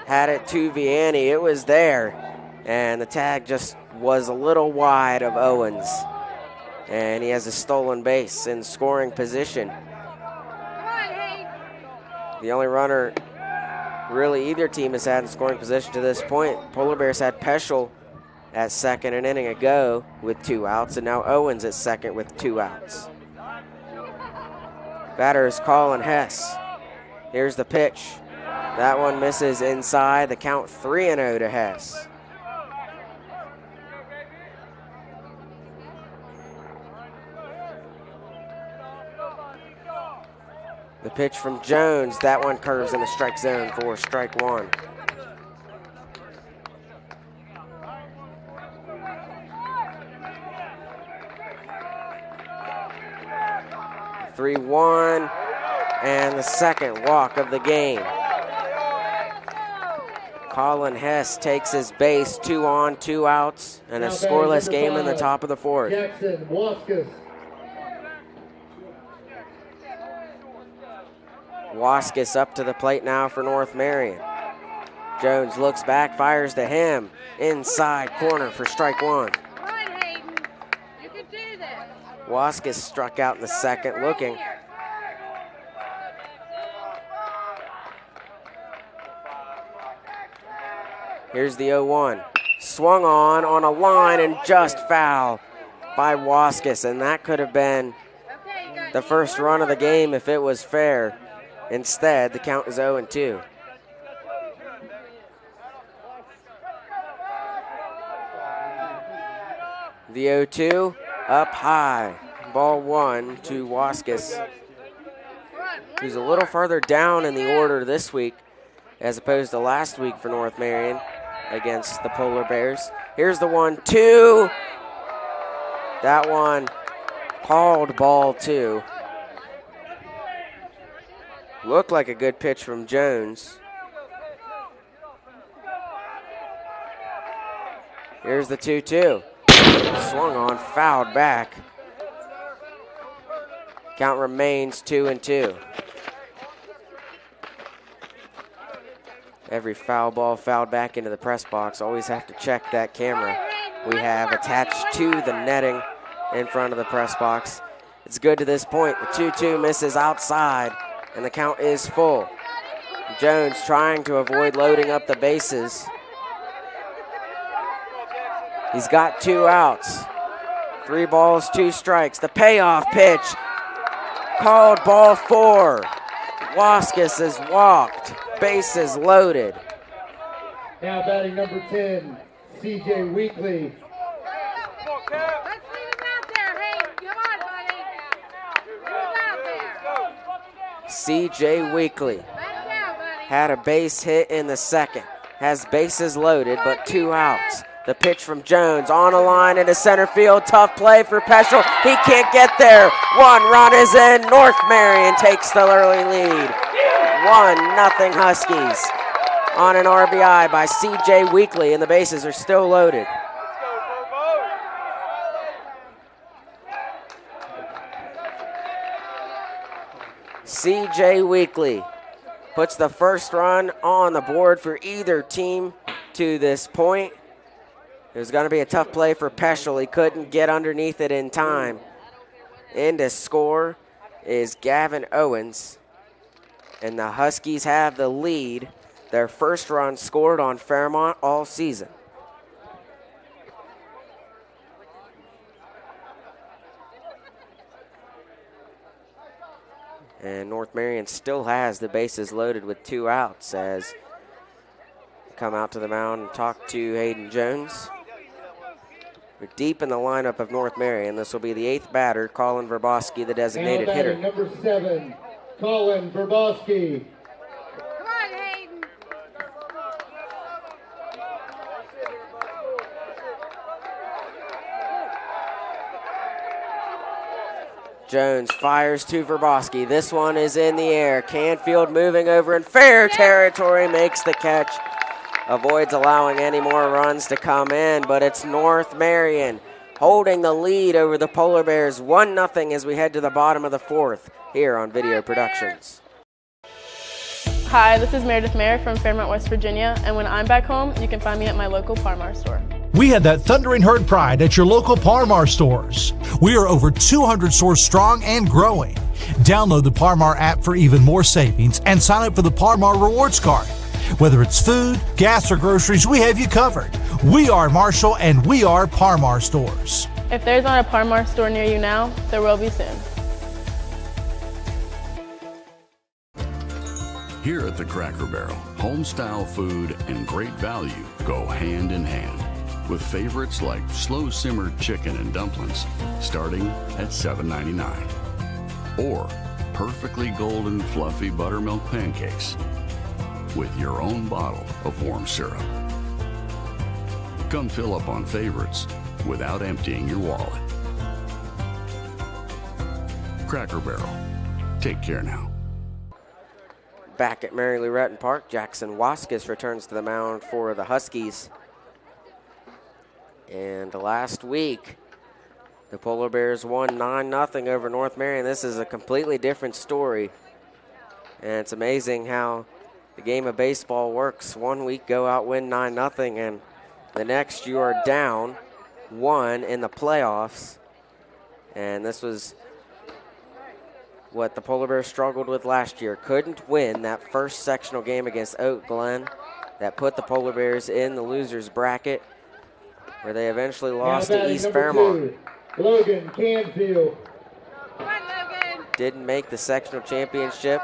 had it to Vianney. It was there. And the tag just was a little wide of Owens. And he has a stolen base in scoring position. The only runner really either team has had in scoring position to this point. Polar Bears had Peschel at second an inning ago with 2 outs, and now Owens at second with 2 outs. Batter is Colin Hess. Here's the pitch. That one misses inside. The count 3-0 to Hess. The pitch from Jones, that one curves in the strike zone for strike 1. The 3-1, and the second walk of the game. Colin Hess takes his base, 2 on, 2 outs, and a scoreless game in the top of the 4th. Jackson Waskus. Waskus up to the plate now for North Marion. Jones looks back, fires to him. Inside corner for strike 1. You can do this. Waskus struck out in the second, looking. Here's the 0-1. Swung on a line and just foul by Waskus, and that could have been the first run of the game if it was fair. Instead, the count is 0-2. The 0-2 up high. Ball 1 to Waskus, who's a little further down in the order this week as opposed to last week for North Marion against the Polar Bears. Here's the 1-2. That one called ball 2. Looked like a good pitch from Jones. Here's the 2-2. Swung on, fouled back. Count remains 2-2. Every foul ball fouled back into the press box. Always have to check that camera we have attached to the netting in front of the press box. It's good to this point. The 2-2 misses outside, and the count is full. Jones trying to avoid loading up the bases. He's got 2 outs. 3 balls, 2 strikes. The payoff pitch called ball 4. Waskus is walked. Bases loaded. Now batting number 10, CJ Weekly. Let's leave him out there. Hey, come on, buddy. Leave him out there. CJ Weekly had a base hit in the second. Has bases loaded, but 2 outs. The pitch from Jones on a line into center field. Tough play for Peschel. He can't get there. 1 run is in. North Marion takes the early lead. 1-0 Huskies on an RBI by CJ Weekly, and the bases are still loaded. CJ Weekly puts the first run on the board for either team to this point. It was going to be a tough play for Peschel. He couldn't get underneath it in time. In to score is Gavin Owens. And the Huskies have the lead. Their first run scored on Fairmont all season. And North Marion still has the bases loaded with 2 outs as they come out to the mound and talk to Hayden Jones. We're deep in the lineup of North Marion. This will be the 8th batter, Colin Verboski, the designated hitter. Number 7, Colin Verboski. Come on, Hayden. Jones fires to Verboski. This one is in the air. Canfield moving over in fair territory, makes the catch. Avoids allowing any more runs to come in, but it's North Marion holding the lead over the Polar Bears 1-0 as we head to the bottom of the fourth here on Video Productions. Hi, this is Meredith Mayer from Fairmont, West Virginia, and when I'm back home, you can find me at my local Par-Mar store. We had that thundering herd pride at your local Par-Mar stores. We are over 200 stores strong and growing. Download the Par-Mar app for even more savings and sign up for the Par-Mar rewards card. Whether it's food, gas, or groceries, we have you covered. We are Marshall and we are Par-Mar stores. If there's not a Par-Mar store near you now, there will be soon. Here at the Cracker Barrel, home-style food and great value go hand in hand, with favorites like slow-simmered chicken and dumplings starting at $7.99, or perfectly golden fluffy buttermilk pancakes with your own bottle of warm syrup. Come fill up on favorites without emptying your wallet. Cracker Barrel. Take care now. Back at Mary Lou Retton Park, Jackson Waskis returns to the mound for the Huskies. And last week, the Polar Bears won 9-0 over North Marion. This is a completely different story. And it's amazing how the game of baseball works. 1 week, go out, win 9-0, and the next you are down 1 in the playoffs. And this was what the Polar Bears struggled with last year. Couldn't win that first sectional game against Oak Glen that put the Polar Bears in the losers bracket, where they eventually lost to East Fairmont. Logan Canfield. Didn't make the sectional championship.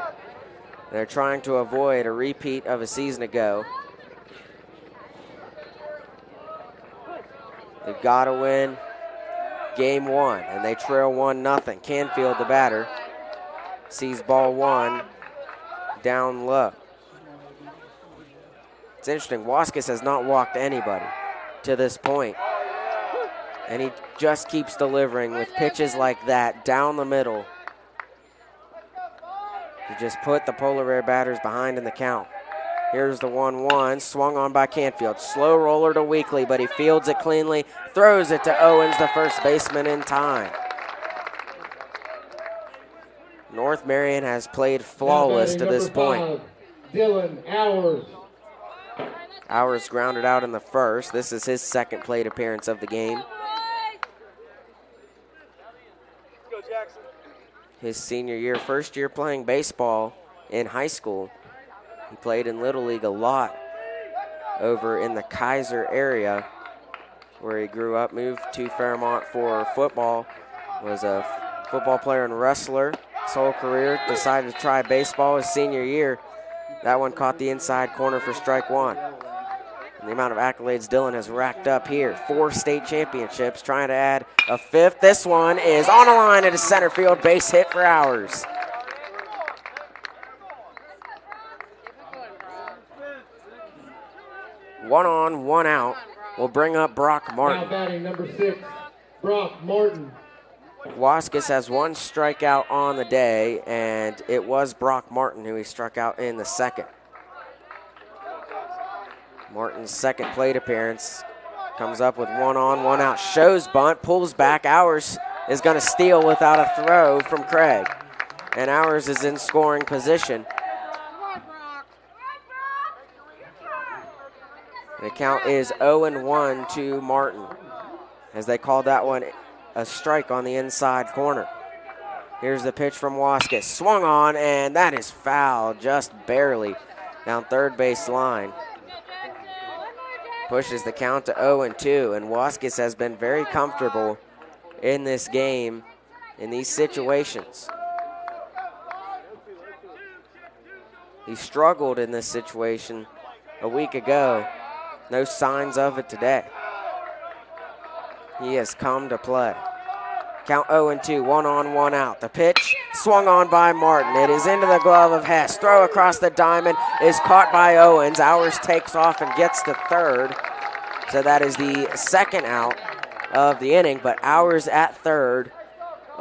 They're trying to avoid a repeat of a season ago. They've got to win game 1, and they trail 1-0. Canfield, the batter, sees ball 1 down low. It's interesting, Waskis has not walked anybody to this point, and he just keeps delivering with pitches like that down the middle to just put the Polar Bear batters behind in the count. Here's the 1-1, swung on by Canfield. Slow roller to Weekly, but he fields it cleanly, throws it to Owens, the first baseman, in time. North Marion has played flawless to this point. Dylan Hours. Hours grounded out in the first. This is his second plate appearance of the game. His senior year, first year playing baseball in high school. He played in Little League a lot over in the Kaiser area where he grew up, moved to Fairmont for football, was a football player and wrestler his whole career, decided to try baseball his senior year. That one caught the inside corner for strike 1. And the amount of accolades Dylan has racked up here. 4 state championships, trying to add a 5th. This one is on a line at a center field, base hit for Hours. One on, one out. We'll bring up Brock Martin. Now batting number 6, Brock Martin. Waskis has 1 strikeout on the day, and it was Brock Martin who he struck out in the second. Martin's second plate appearance comes up with 1 on, 1 out. Shows bunt, pulls back. Hours is going to steal without a throw from Craig. And Hours is in scoring position. The count is 0-1 to Martin, as they called that one a strike on the inside corner. Here's the pitch from Waskis. Swung on, and that is foul, just barely down third base line. Pushes the count to 0-2, and Waskis has been very comfortable in this game, in these situations. He struggled in this situation a week ago. No signs of it today. He has come to play. Count 0-2, 1 on, 1 out. The pitch swung on by Martin. It is into the glove of Hess. Throw across the diamond is caught by Owens. Hours takes off and gets to third. So that is the second out of the inning, but Hours at third.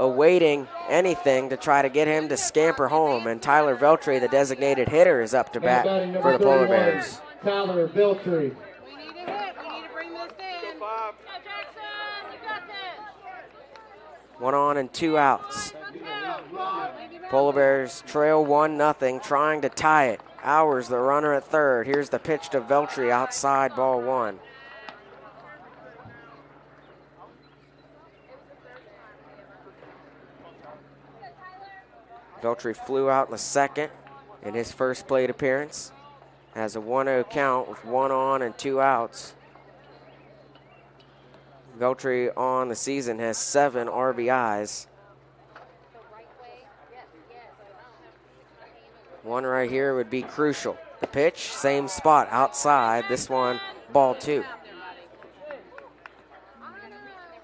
awaiting anything to try to get him to scamper home. And Tyler Veltri, the designated hitter, is up to bat for the Polar Bears. Tyler Veltri. We need a hit. We need to bring this in. Go, Jackson. You got this. 1 on and 2 outs. Polar Bears trail 1-0, trying to tie it. Hours, the runner at third. Here's the pitch to Veltri, outside, ball 1. Veltri flew out in the second in his first plate appearance. Has a 1-0 count with 1 on and 2 outs. Veltri on the season has 7 RBIs. One right here would be crucial. The pitch, same spot, outside. This one, ball 2.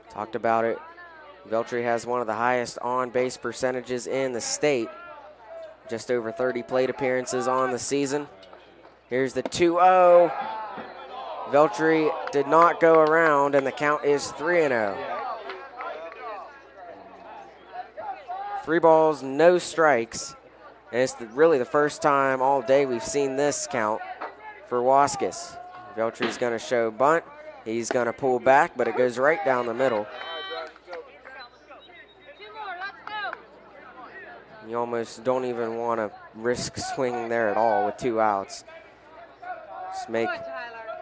Talked about it. Veltri has one of the highest on-base percentages in the state. Just over 30 plate appearances on the season. Here's the 2-0. Veltri did not go around, and the count is 3-0. 3 balls, no strikes. And it's really the first time all day we've seen this count for Waskis. Veltri's going to show bunt. He's going to pull back, but it goes right down the middle. You almost don't even want to risk swinging there at all with 2 outs. Just make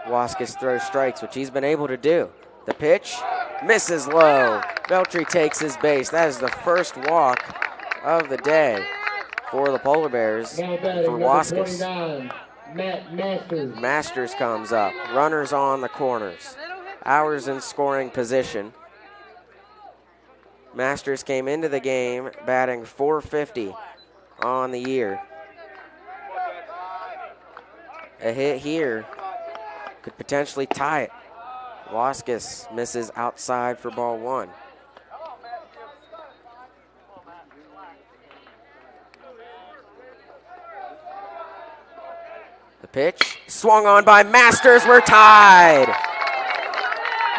Waskis throw strikes, which he's been able to do. The pitch misses low. Veltri takes his base. That is the first walk of the day for the Polar Bears for Waskis. Masters comes up. Runners on the corners. Hours in scoring position. Masters came into the game batting .450 on the year. A hit here could potentially tie it. Waskis misses outside for ball 1. The pitch swung on by Masters. We're tied.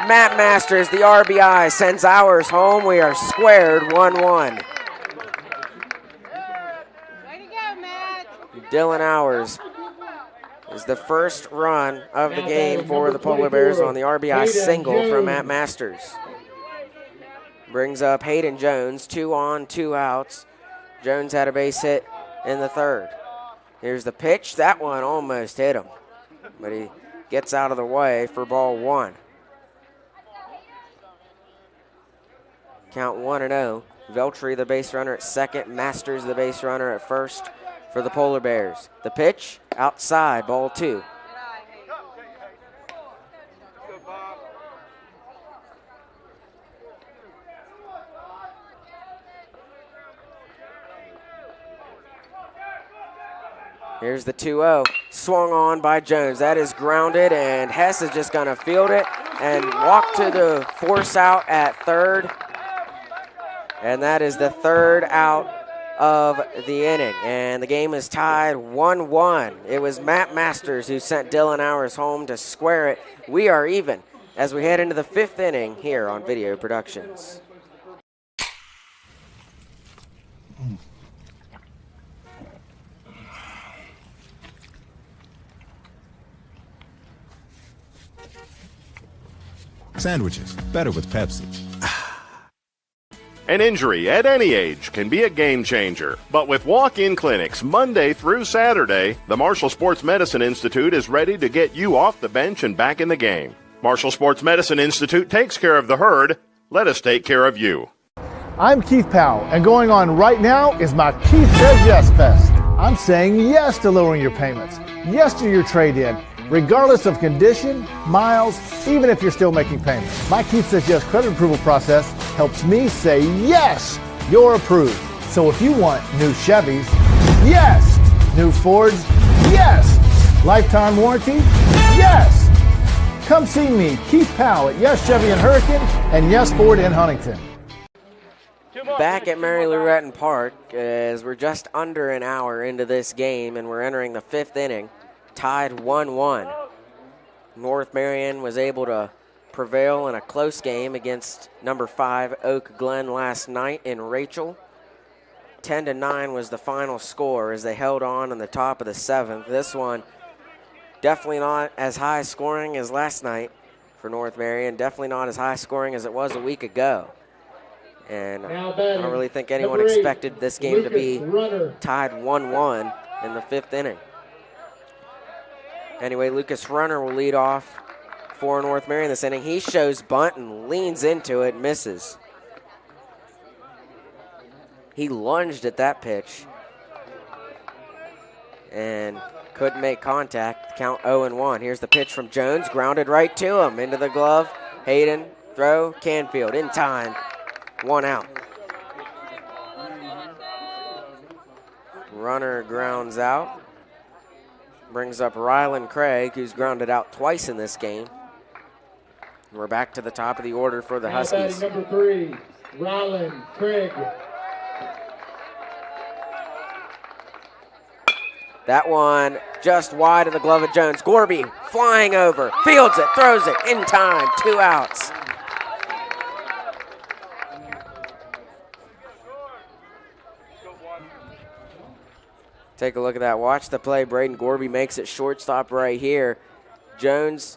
Matt Masters, the RBI, sends ours home. We are squared 1-1. Way to go, Matt. Dylan Hours is the first run of the game for the Polar Bears on the RBI single from Matt Masters. Brings up Hayden Jones, 2 on, 2 outs. Jones had a base hit in the third. Here's the pitch. That one almost hit him, but he gets out of the way for ball 1. Count 1-0. Veltri, the base runner at second. Masters, the base runner at first for the Polar Bears. The pitch, outside, ball 2. Here's the 2-0. Swung on by Jones. That is grounded, and Hess is just going to field it and walk to the force out at third. And that is the third out of the inning. And the game is tied 1-1. It was Matt Masters who sent Dylan Hours home to square it. We are even as we head into the 5th inning here on Video Productions. Sandwiches, better with Pepsi. An injury at any age can be a game changer. But with walk-in clinics Monday through Saturday, the Marshall Sports Medicine Institute is ready to get you off the bench and back in the game. Marshall Sports Medicine Institute takes care of the herd. Let us take care of you. I'm Keith Powell, and going on right now is my Keith Says Yes Fest. I'm saying yes to lowering your payments, yes to your trade-in, regardless of condition, miles, even if you're still making payments. My Keith Says Yes credit approval process helps me say yes, you're approved. So if you want new Chevys, yes. New Fords, yes. Lifetime warranty, yes. Come see me, Keith Powell at Yes Chevy in Hurricane and Yes Ford in Huntington. Back at Mary Lou Retton Park as we're just under an hour into this game and we're entering the 5th inning. Tied 1-1. North Marion was able to prevail in a close game against number 5 Oak Glen last night in Rachel. 10-9 was the final score as they held on in the top of the 7th. This one definitely not as high scoring as last night for North Marion. Definitely not as high scoring as it was a week ago. And I don't really think anyone expected this game to be tied 1-1 in the 5th inning. Anyway, Lucas Runner will lead off for North Marion this inning. He shows bunt and leans into it, misses. He lunged at that pitch and couldn't make contact. Count 0-1. Here's the pitch from Jones, grounded right to him, into the glove. Hayden, throw, Canfield, in time, 1 out. Runner grounds out. Brings up Rylan Craig, who's grounded out twice in this game. We're back to the top of the order for the Huskies. Number 3, Rylan Craig. That one just wide of the glove of Jones. Gorby flying over, fields it, throws it, in time, 2 outs. Take a look at that. Watch the play. Braden Gorby makes it shortstop right here. Jones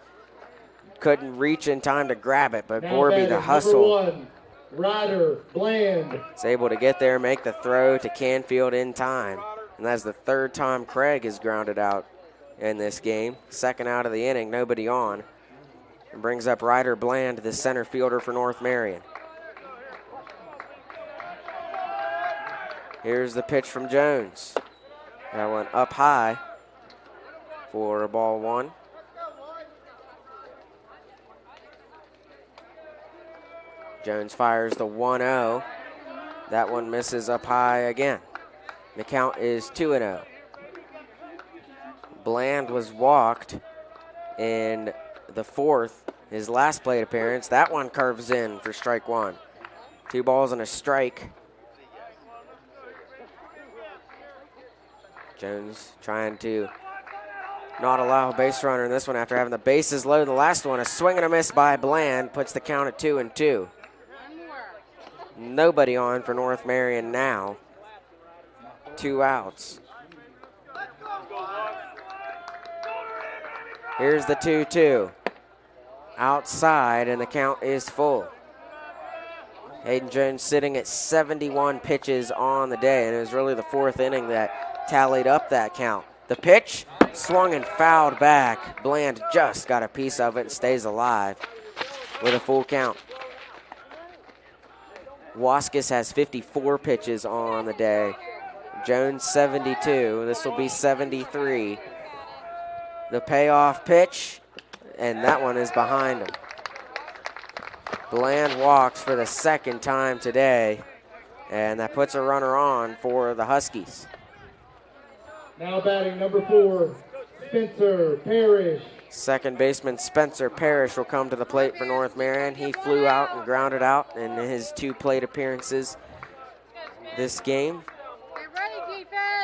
couldn't reach in time to grab it, but Gorby, the hustle, Ryder Bland, is able to get there, make the throw to Canfield in time. And that's the 3rd time Craig is grounded out in this game. 2nd out of the inning, nobody on. And brings up Ryder Bland, the center fielder for North Marion. Here's the pitch from Jones. That one up high for a ball 1. Jones fires the 1-0. That one misses up high again. The count is 2-0. Bland was walked in the 4th, his last plate appearance. That one curves in for strike 1. 2 balls and a strike. Jones trying to not allow a base runner in this one after having the bases loaded. The last one, a swing and a miss by Bland, puts the count at 2-2. Nobody on for North Marion now. 2 outs. Here's the 2-2. Outside, and the count is full. Hayden Jones sitting at 71 pitches on the day, and it was really the 4th inning that tallied up that count. The pitch swung and fouled back. Bland just got a piece of it and stays alive with a full count. Waskis has 54 pitches on the day. Jones 72. This will be 73. The payoff pitch, and that one is behind him. Bland walks for the 2nd time today, and that puts a runner on for the Huskies. Now batting number 4, Spencer Parrish. 2nd baseman Spencer Parrish will come to the plate for North Marion. He flew out and grounded out in his 2 plate appearances this game.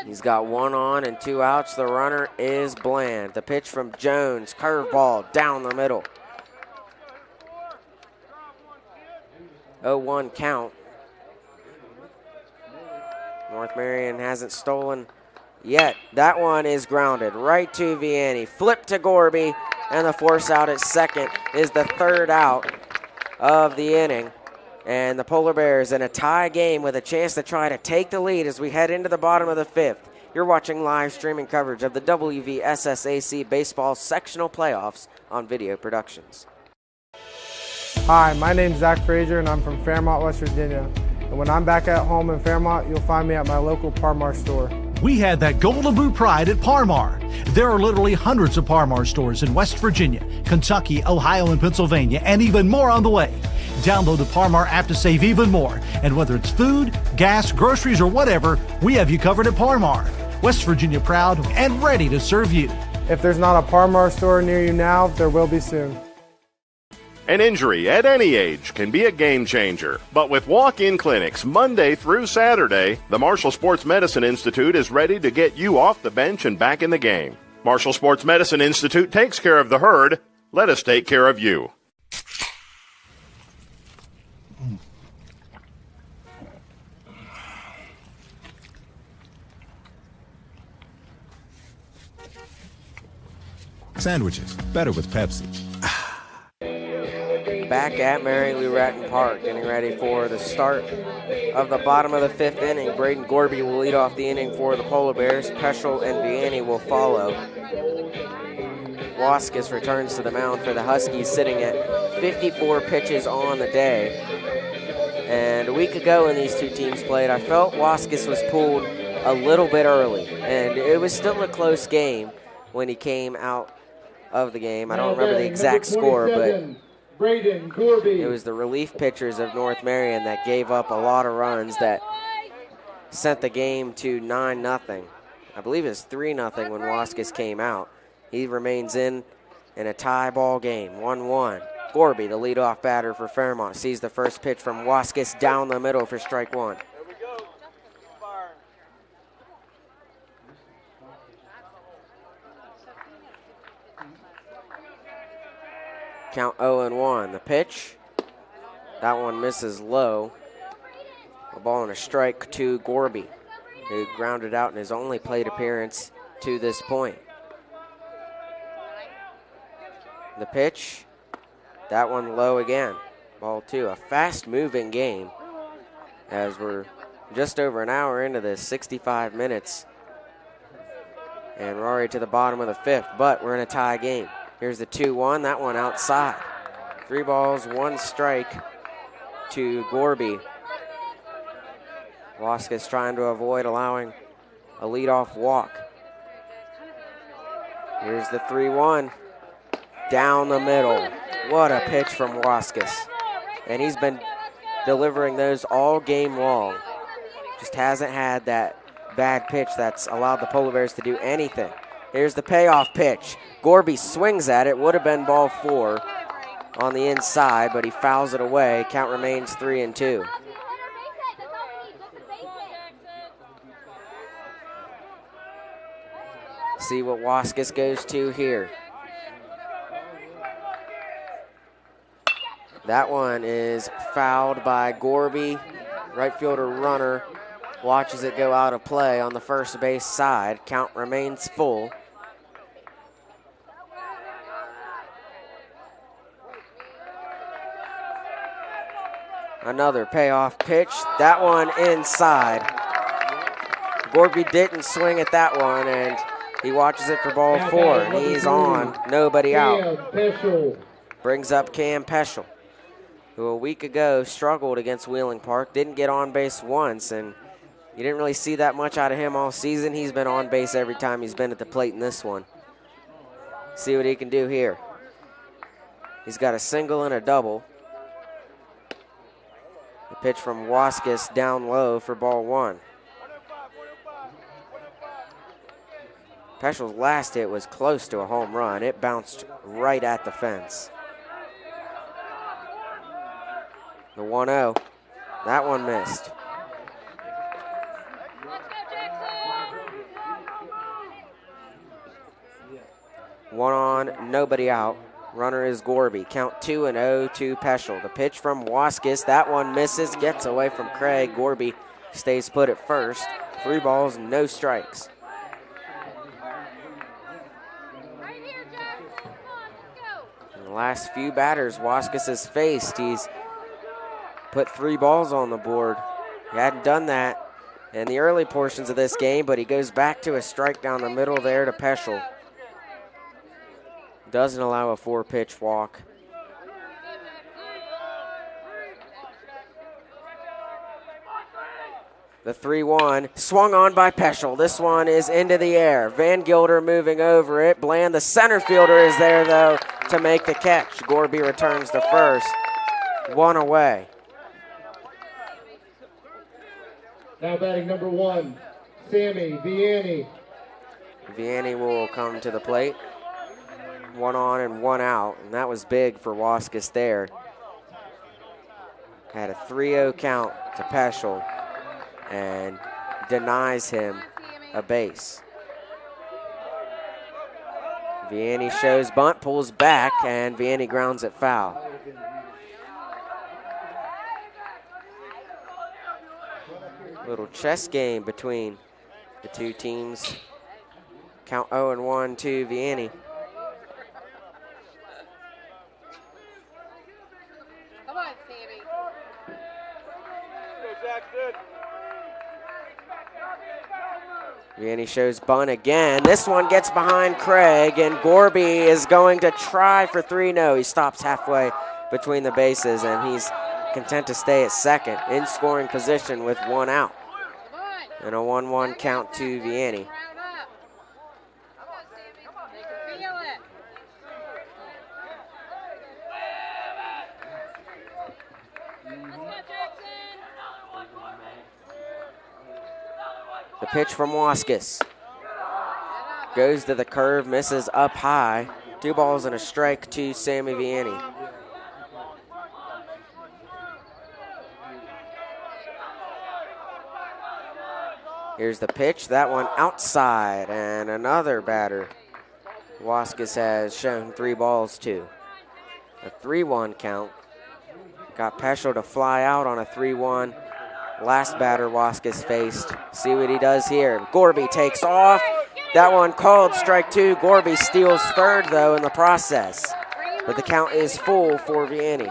He's got 1 on and 2 outs. The runner is Bland. The pitch from Jones, curveball down the middle. 0-1 count. North Marion hasn't stolen yet. That one is grounded right to Vianney. Flip to Gorby, and the force out at 2nd is the 3rd out of the inning. And the Polar Bears in a tie game with a chance to try to take the lead as we head into the bottom of the 5th. You're watching live streaming coverage of the WVSSAC Baseball Sectional Playoffs on Video Productions. Hi, my name's Zach Frazier, and I'm from Fairmont, West Virginia. And when I'm back at home in Fairmont, you'll find me at my local Parmar store. We had that Golden Boot pride at Parmar. There are literally hundreds of Parmar stores in West Virginia, Kentucky, Ohio, and Pennsylvania, and even more on the way. Download the Parmar app to save even more. And whether it's food, gas, groceries, or whatever, we have you covered at Parmar. West Virginia proud and ready to serve you. If there's not a Parmar store near you now, there will be soon. An injury at any age can be a game changer, but with walk-in clinics Monday through Saturday, the Marshall Sports Medicine Institute is ready to get you off the bench and back in the game. Marshall Sports Medicine Institute takes care of the herd. Let us take care of you. Sandwiches, better with Pepsi. Back at Mary Lou Retton Park, getting ready for the start of the bottom of the 5th inning. Braden Gorby will lead off the inning for the Polar Bears. Peschel and Vianney will follow. Waskis returns to the mound for the Huskies, sitting at 54 pitches on the day. And a week ago when these two teams played, I felt Waskis was pulled a little bit early, and it was still a close game when he came out of the game. I don't remember the exact score, but it was the relief pitchers of North Marion that gave up a lot of runs that sent the game to 9-0. I believe it was 3-0 when Waskis came out. He remains in a tie ball game, 1-1. Gorby, the leadoff batter for Fairmont, sees the first pitch from Waskis down the middle for strike one. Count 0-1. The pitch, that one misses low. A ball and a strike to Gorby, who grounded out in his only plate appearance to this point. The pitch, that one low again. Ball two. A fast-moving game as we're just over an hour into this, 65 minutes. And we're already to the bottom of the 5th, but we're in a tie game. Here's the 2-1, that one outside. 3 balls, 1 strike to Gorby. Waskis trying to avoid allowing a leadoff walk. Here's the 3-1, down the middle. What a pitch from Waskis. And he's been delivering those all game long. Just hasn't had that bad pitch that's allowed the Polar Bears to do anything. Here's the payoff pitch. Gorby swings at it. Would have been ball 4 on the inside, but he fouls it away. Count remains 3-2. See what Waskis goes to here. That one is fouled by Gorby. Right fielder runner watches it go out of play on the first base side. Count remains full. Another payoff pitch. That one inside. Gorby didn't swing at that one, and he watches it for ball 4, and he's on. Nobody out. Brings up Cam Peschel, who a week ago struggled against Wheeling Park. Didn't get on base once, and you didn't really see that much out of him all season. He's been on base every time he's been at the plate in this one. See what he can do here. He's got a single and a double. The pitch from Waskis down low for ball 1. Peschel's last hit was close to a home run. It bounced right at the fence. The 1-0, that one missed. One on, nobody out. Runner is Gorby. Count 2-0 to Peschel. The pitch from Waskis, that one misses, gets away from Craig. Gorby stays put at first. 3 balls, no strikes. In the last few batters Waskis has faced, he's put 3 balls on the board. He hadn't done that in the early portions of this game, but he goes back to a strike down the middle there to Peschel. Doesn't allow a 4-pitch walk. The 3-1 swung on by Peschel. This one is into the air. Van Gilder moving over it. Bland, the center fielder, is there though to make the catch. Gorby returns to first. 1 away. Now batting number 1, Sammy Vianney. Vianney will come to the plate. 1 on and 1 out, and that was big for Waskis there. Had a 3-0 count to Peschel and denies him a base. Vianney shows bunt, pulls back, and Vianney grounds it foul. Little chess game between the two teams. Count 0-1 to Vianney. Come on, Sammy. Vianney shows bunt again. This one gets behind Craig, and Gorby is going to try for 3. No, he stops halfway between the bases, and he's content to stay at second in scoring position with 1 out. And a 1-1 count to Vianney. The pitch from Waskis. Goes to the curve, misses up high. 2 balls and a strike to Sammy Vianney. Here's the pitch, that one outside, and another batter Waskis has shown 3 balls to. A 3-1 count. Got Peschel to fly out on a 3-1. Last batter Waskis faced. See what he does here. Gorby takes off. That one called strike 2. Gorby steals third, though, in the process. But the count is full for Vianney.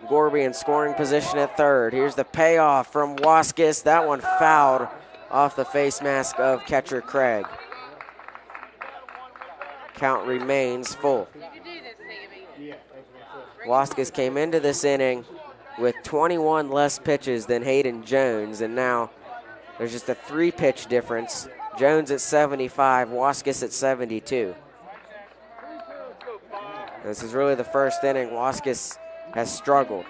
Gorby in scoring position at third. Here's the payoff from Waskis. That one fouled off the face mask of catcher Craig. Count remains full. Waskis came into this inning with 21 less pitches than Hayden Jones, and now there's just a 3-pitch difference. Jones at 75, Waskis at 72. This is really the first inning. Waskis has struggled.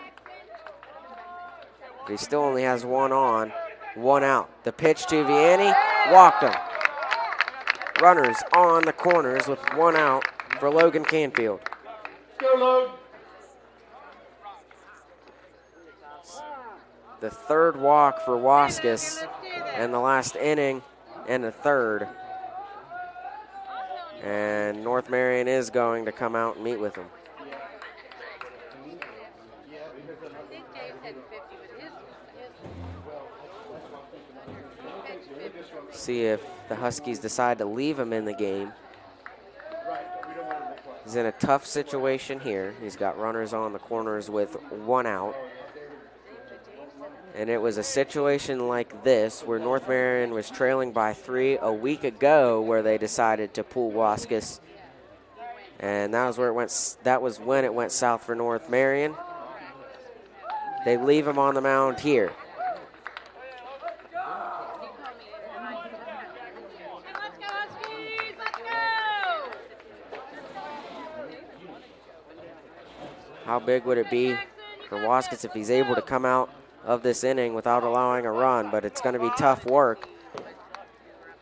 But he still only has 1 on, 1 out. The pitch to Vianney, walked him. Runners on the corners with 1 out for Logan Canfield. Go, Logan. The 3rd walk for Waskis and the last inning and the 3rd. And North Marion is going to come out and meet with him. See if the Huskies decide to leave him in the game. He's in a tough situation here. He's got runners on the corners with 1 out. And it was a situation like this where North Marion was trailing by 3 a week ago where they decided to pull Waskis. And that was where it went. That was when it went south for North Marion. They leave him on the mound here. How big would it be for Waskis if he's able to come out of this inning without allowing a run? But it's going to be tough work.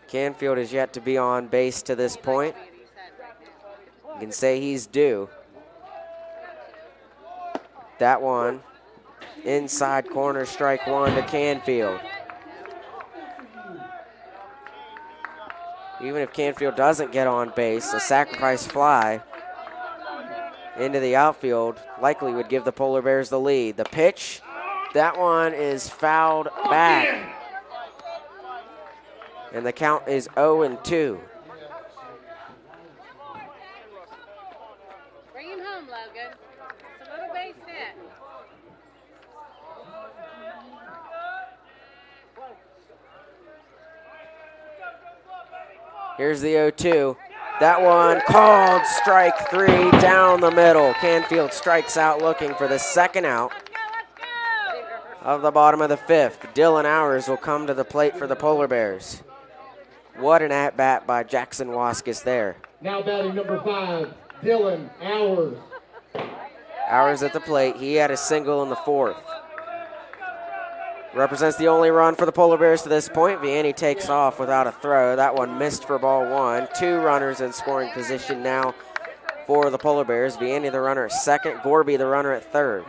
Canfield is yet to be on base to this point. You can say he's due. That one, inside corner, strike 1 to Canfield. Even if Canfield doesn't get on base, a sacrifice fly into the outfield likely would give the Polar Bears the lead. The pitch, that one is fouled back. And the count is 0-2. Bring him home, Logan. It's a little base hit. Here's the 0-2. That one called strike 3 down the middle. Canfield strikes out looking for the 2nd out of the bottom of the 5th. Dylan Hours will come to the plate for the Polar Bears. What an at-bat by Jackson Waskis there. Now batting number 5, Dylan Hours. Hours at the plate. He had a single in the 4th. Represents the only run for the Polar Bears to this point. Vianney takes off without a throw. That one missed for ball 1. 2 runners in scoring position now for the Polar Bears. Vianney the runner at 2nd, Gorby the runner at 3rd.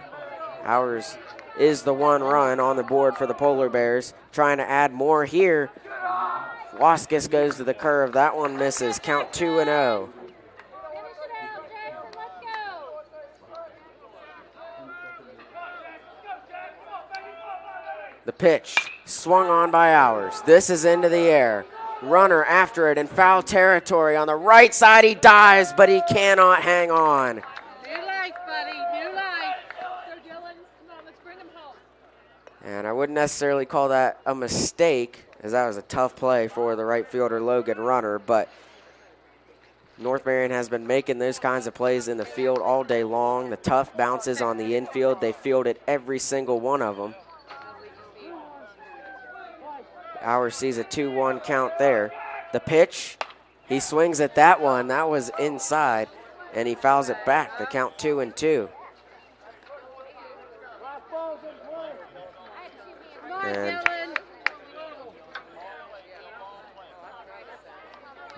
Hours is the 1 run on the board for the Polar Bears. Trying to add more here. Waskis goes to the curve. That one misses. Count 2-0. The pitch swung on by Hours. This is into the air. runner after it in foul territory. On the right side, he dives, but he cannot hang on. New life, buddy. New life. So, Dylan, come on, let's bring him home. And I wouldn't necessarily call that a mistake, as that was a tough play for the right fielder, Logan Runner, but North Marion has been making those kinds of plays in the field all day long. The tough bounces on the infield, they fielded every single one of them. Ours sees a 2-1 count there. The pitch, he swings at that one. That was inside, and he fouls it back. The count 2-2. And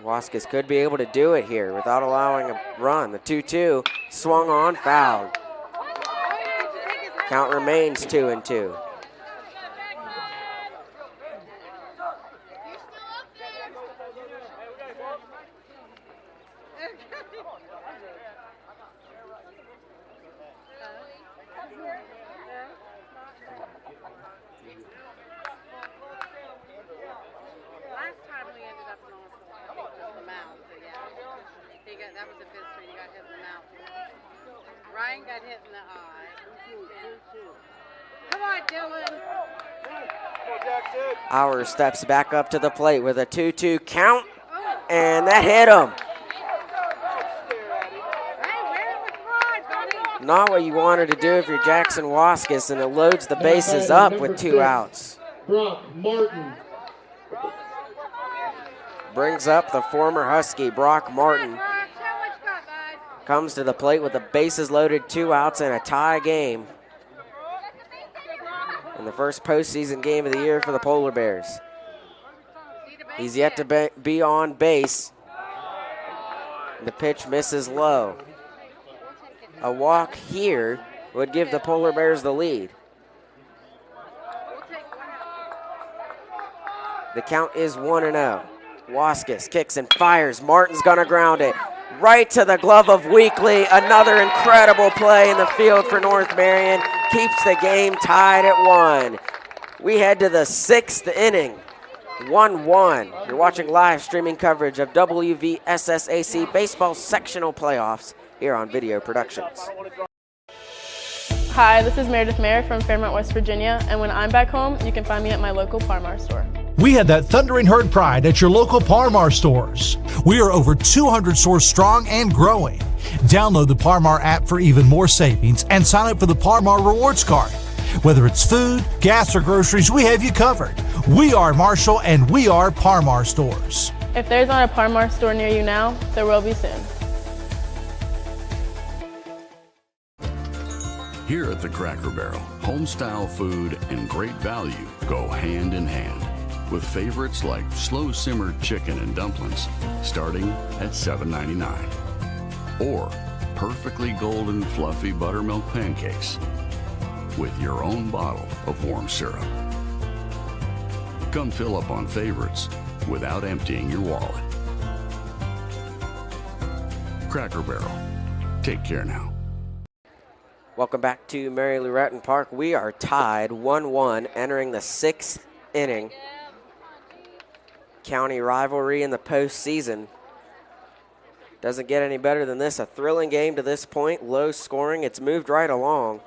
Waskis could be able to do it here without allowing a run. The 2-2 swung on, fouled. Count remains 2-2. That was a fist swing. He got hit in the mouth. Ryan got hit in the eye. Come on, Dylan. Our steps back up to the plate with a 2-2 count, and that hit him. Not what you wanted to do if you're Jackson Waskis, and it loads the bases up with 2 outs. Brock Martin. Brings up the former Husky, Brock Martin. Comes to the plate with the bases loaded, 2 outs, and a tie game. In the first postseason game of the year for the Polar Bears. He's yet to be on base. The pitch misses low. A walk here would give the Polar Bears the lead. The count is 1-0. Waskis kicks and fires. Martin's gonna ground it right to the glove of Weekly. Another incredible play in the field for North Marion. Keeps the game tied at 1. We head to the 6th inning. 1-1. You're watching live streaming coverage of WVSSAC Baseball Sectional Playoffs here on Video Productions. Hi, this is Meredith Mayer from Fairmont, West Virginia, and when I'm back home, you can find me at my local Parmar store. We had that thundering herd pride at your local Parmar stores. We are over 200 stores strong and growing. Download the Parmar app for even more savings and sign up for the Parmar Rewards Card. Whether it's food, gas, or groceries, we have you covered. We are Marshall and we are Parmar stores. If there's not a Parmar store near you now, there will be soon. Here at the Cracker Barrel, home-style food and great value go hand in hand, with favorites like slow-simmered chicken and dumplings starting at $7.99, or perfectly golden fluffy buttermilk pancakes with your own bottle of warm syrup. Come fill up on favorites without emptying your wallet. Cracker Barrel. Take care now. Welcome back to Mary Lou Retton Park. We are tied 1-1 entering the 6th inning. County rivalry in the postseason. Doesn't get any better than this. A thrilling game to this point, low scoring. It's moved right along.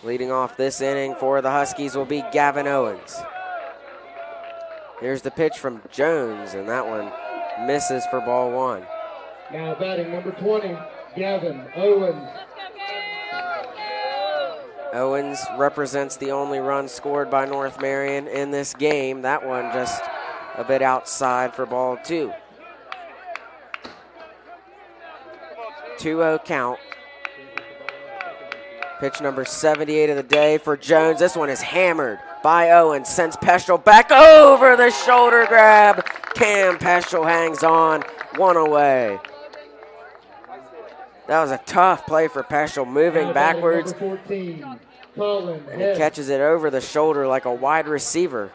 Leading off this inning for the Huskies will be Gavin Owens. Here's the pitch from Jones, and that one misses for ball 1. Now batting number 20, Gavin Owens. Owens represents the only run scored by North Marion in this game. That one just a bit outside for ball 2. 2-0 count. Pitch number 78 of the day for Jones. This one is hammered by Owens. Sends Peschel back over the shoulder grab. Cam Peschel hangs on. 1 away. That was a tough play for Peschel, moving backwards. 14, and he catches it over the shoulder like a wide receiver.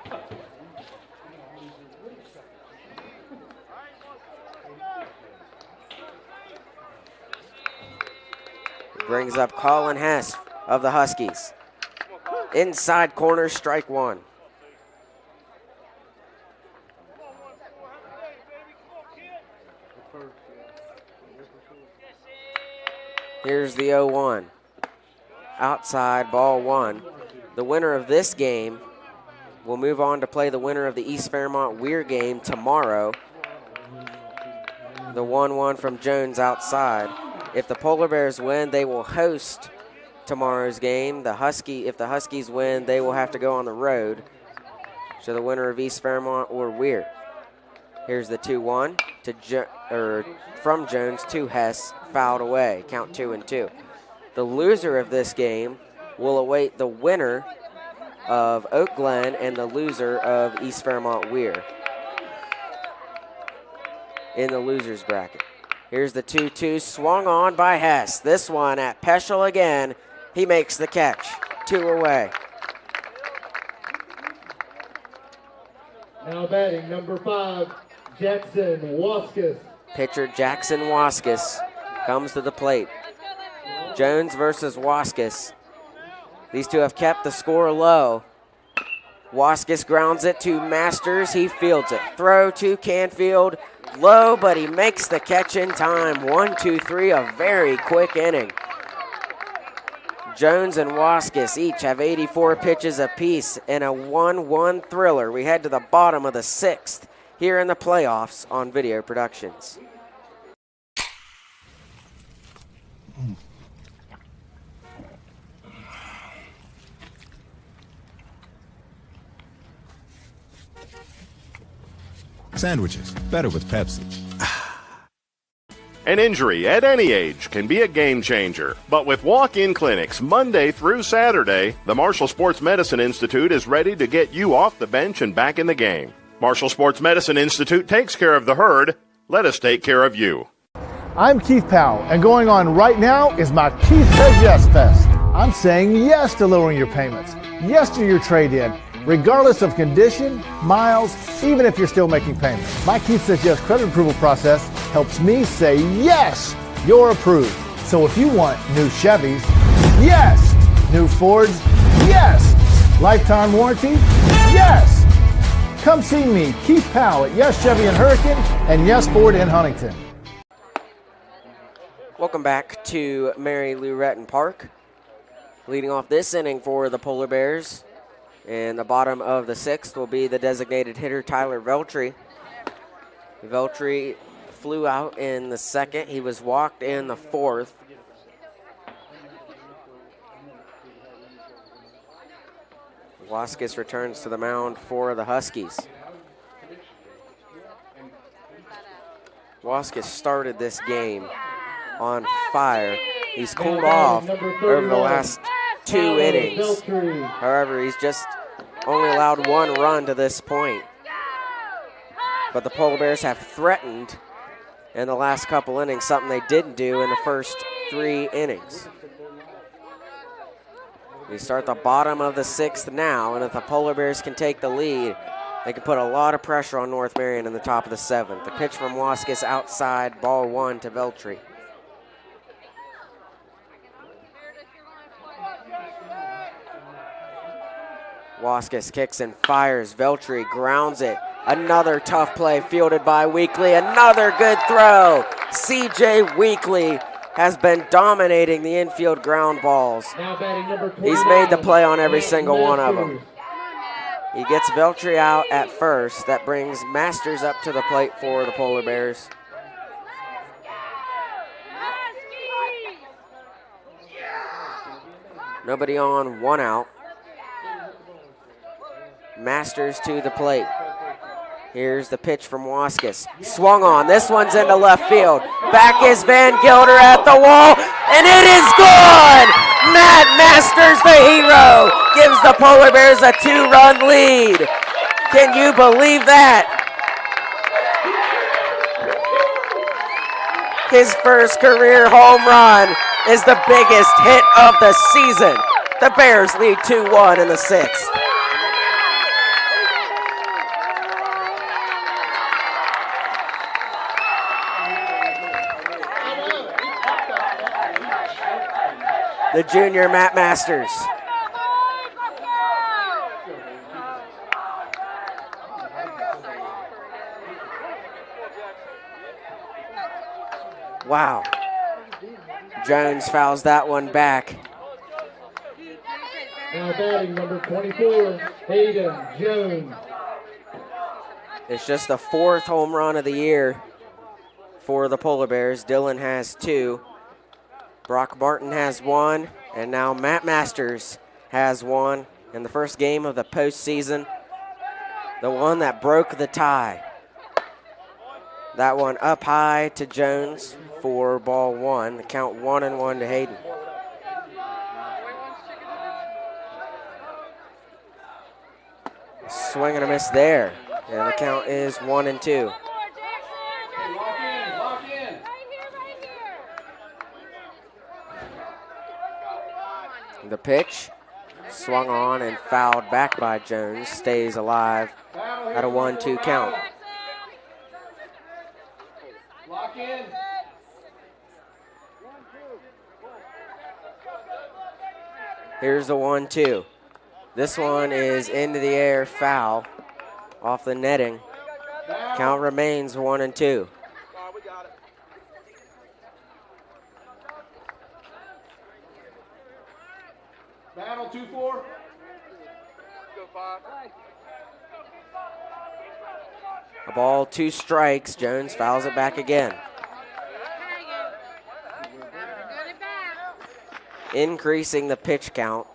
Brings up Colin Hess of the Huskies. Inside corner, strike one. Here's the 0-1. Outside, ball one. The winner of this game will move on to play the winner of the East Fairmont Weir game tomorrow. The 1-1 from Jones outside. If the Polar Bears win, they will host tomorrow's game. If the Huskies win, they will have to go on the road. So the winner of East Fairmont or Weir. Here's the 2-1 from Jones to Hess, fouled away. Count 2-2. The loser of this game will await the winner of Oak Glen and the loser of East Fairmont Weir in the losers bracket. Here's the 2-2, swung on by Hess. This one at Peschel again. He makes the catch. 2 away. Now batting number 5, Jackson Waskus. Pitcher Jackson Waskus comes to the plate. Jones versus Waskus. These two have kept the score low. Waskus grounds it to Masters. He fields it. Throw to Canfield. Low, but he makes the catch in time. 1, 2, 3, a very quick inning. Jones and Waskus each have 84 pitches apiece in a 1-1 thriller. We head to the bottom of the 6th here in the playoffs on Video Productions. Sandwiches, better with Pepsi. An injury at any age can be a game changer. But with walk-in clinics Monday through Saturday, the Marshall Sports Medicine Institute is ready to get you off the bench and back in the game. Marshall Sports Medicine Institute takes care of the herd. Let us take care of you. I'm Keith Powell, and going on right now is my Keith Says Yes Fest. I'm saying yes to lowering your payments, yes to your trade-in, regardless of condition, miles, even if you're still making payments. My Keith Says Yes credit approval process helps me say yes, you're approved. So if you want new Chevys, yes. New Fords, yes. Lifetime warranty, yes. Come see me, Keith Powell at Yes Chevy in Hurricane and Yes Ford in Huntington. Welcome back to Mary Lou Retton Park. Leading off this inning for the Polar Bears. In the bottom of the 6th will be the designated hitter, Tyler Veltri. Veltri flew out in the 2nd. He was walked in the 4th. Waskus returns to the mound for the Huskies. Waskus started this game on fire. He's cooled off over the last 2 innings. However, he's just only allowed 1 run to this point. But the Polar Bears have threatened in the last couple innings, something they didn't do in the first 3 innings. We start the bottom of the 6th now, and if the Polar Bears can take the lead, they can put a lot of pressure on North Marion in the top of the 7th. The pitch from Waskus outside, ball 1 to Veltri. Waskus kicks and fires. Veltri grounds it. Another tough play fielded by Weekly. Another good throw. C.J. Weekly has been dominating the infield ground balls. He's made the play on every single one of them. He gets Veltri out at first. That brings Masters up to the plate for the Polar Bears. Nobody on, 1 out. Masters to the plate. Here's the pitch from Waskus. Swung on. This one's into left field. Back is Van Gilder at the wall, and it is gone! Matt Masters, the hero, gives the Polar Bears a 2-run lead. Can you believe that? His first career home run is the biggest hit of the season. The Bears lead 2-1 in the 6th. the junior Matt Masters. Wow. Jones fouls that one back. Now batting number 24, Hayden Jones. It's just the 4th home run of the year for the Polar Bears. Dylan has 2. Brock Martin has 1. And now Matt Masters has 1 in the first game of the postseason. The one that broke the tie. That one up high to Jones for ball 1. The count 1-1 to Hayden. Swing and a miss there. And the count is 1-2. The pitch swung on and fouled back by Jones. Stays alive at a 1-2 count. Here's the 1-2. This one is into the air, foul off the netting. Count remains 1-2. Battle 2-4. A ball, 2 strikes. Jones fouls it back again. Increasing the pitch count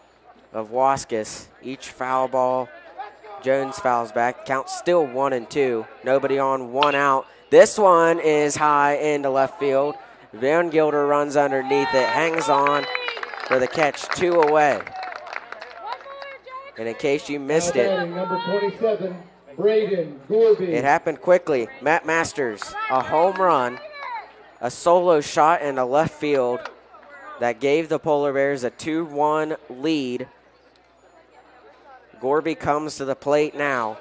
of Waskis. Each foul ball, Jones fouls back. Count still 1-2. Nobody on, 1 out. This one is high into left field. Van Gilder runs underneath it, hangs on for the catch, 2 away. And in case you missed it, Number 27, Braden Gorby. it happened quickly. Matt Masters, a home run, a solo shot into left field that gave the Polar Bears a 2-1 lead. Gorby comes to the plate now.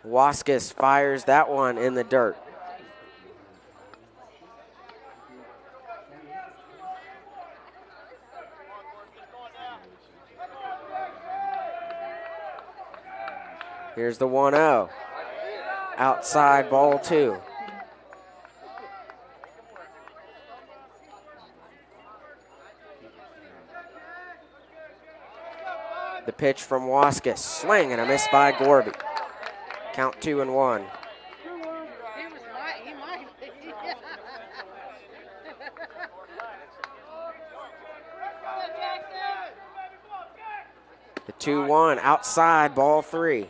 Waskis fires that one in the dirt. Here's the 1-0. Outside, ball 2. The pitch from Waskis. Swing and a miss by Gorby. Count 2-1. The 2-1 outside, ball 3.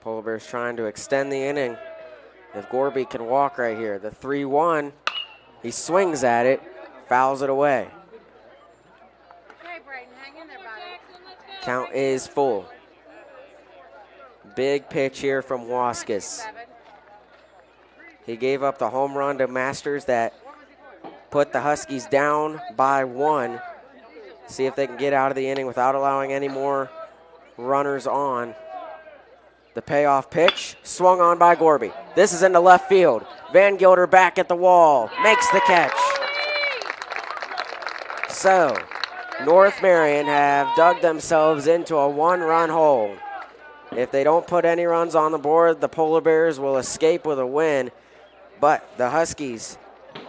Polar Bears trying to extend the inning. If Gorby can walk right here. The 3-1, he swings at it, fouls it away. Count is full. Big pitch here from Waskis. He gave up the home run to Masters that put the Huskies down by 1. See if they can get out of the inning without allowing any more runners on. The payoff pitch, swung on by Gorby. This is into left field. Van Gilder back at the wall, makes the catch. So, North Marion have dug themselves into a 1-run hole. If they don't put any runs on the board, the Polar Bears will escape with a win. But the Huskies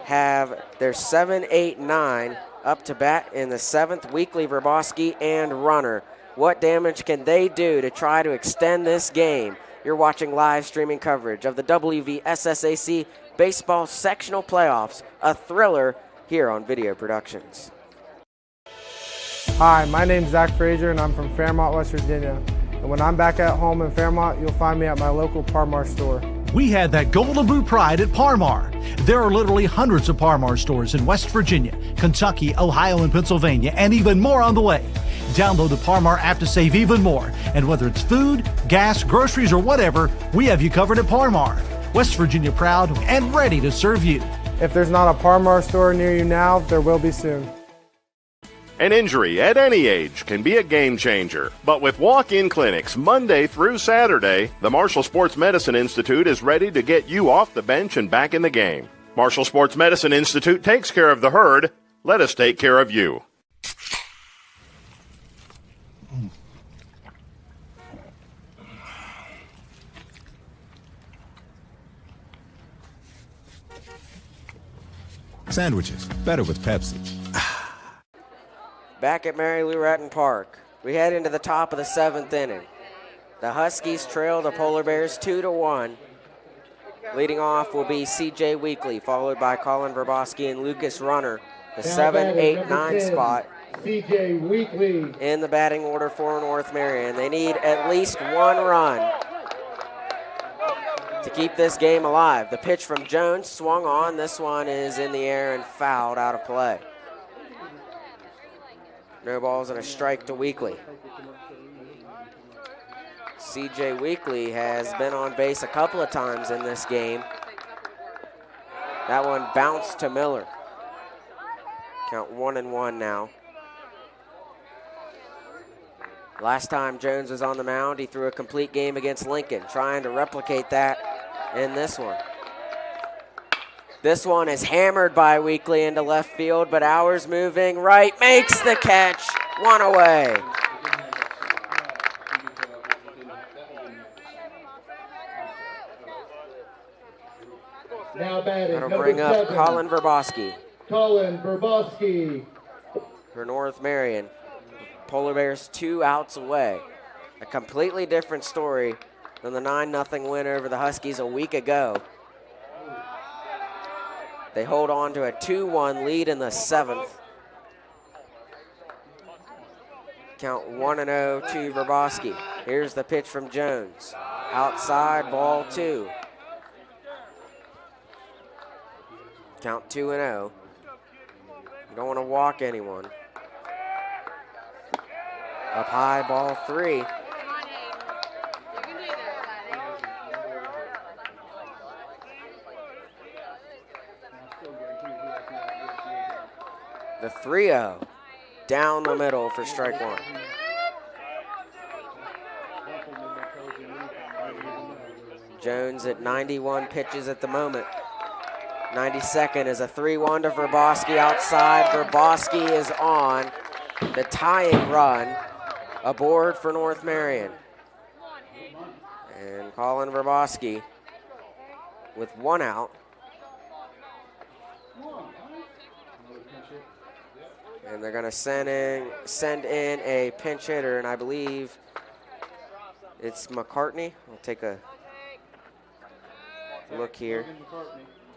have their 7, 8, 9 up to bat in the 7th. Weekly, Verboski, and Runner. What damage can they do to try to extend this game? You're watching live streaming coverage of the WVSSAC Baseball Sectional Playoffs, a thriller here on Video Productions. Hi, my name's Zach Frazier and I'm from Fairmont, West Virginia. And when I'm back at home in Fairmont, you'll find me at my local Parmar store. We had that Golden Boot pride at Parmar. There are literally hundreds of Parmar stores in West Virginia, Kentucky, Ohio, and Pennsylvania, and even more on the way. Download the Parmar app to save even more. And whether it's food, gas, groceries, or whatever, we have you covered at Parmar. West Virginia proud and ready to serve you. If there's not a Parmar store near you now, there will be soon. An injury at any age can be a game changer, but with walk-in clinics Monday through Saturday, the Marshall Sports Medicine Institute is ready to get you off the bench and back in the game. Marshall Sports Medicine Institute takes care of the herd. Let us take care of you. Sandwiches, better with Pepsi. Back at Mary Lou Retton Park, we head into the top of the 7th inning. The Huskies trail the Polar Bears 2-1. Leading off will be C.J. Weekly, followed by Colin Verboski and Lucas Runner. The 7, 8, 9 spot. C.J. Weekly in the batting order for North Marion. They need at least 1 run to keep this game alive. The pitch from Jones swung on. This one is in the air and fouled out of play. No balls and a strike to Weekly. C.J. Weekly has been on base a couple of times in this game. That one bounced to Miller. Count 1-1 now. Last time Jones was on the mound, he threw a complete game against Lincoln, trying to replicate that in this one. This one is hammered by Weekly into left field, but Hours moving right, makes the catch, 1 away. Now batting. That'll bring up 7, Colin Verboski. Colin Verboski For North Marion. Polar Bears 2 outs away. A completely different story than the 9-0 win over the Huskies a week ago. They hold on to a 2-1 lead in the 7th. Count 1-0 to Verboski. Here's the pitch from Jones. Outside, ball 2. Count 2-0. You don't want to walk anyone. Up high, ball 3. The 3-0 down the middle for strike 1. Jones at 91 pitches at the moment. 92nd is a 3-1 to Verboski outside. Verboski is on. The tying run aboard for North Marion. And Colin Verboski with 1 out. And they're going to send in a pinch hitter, and I believe it's McCartney. We'll take a look here.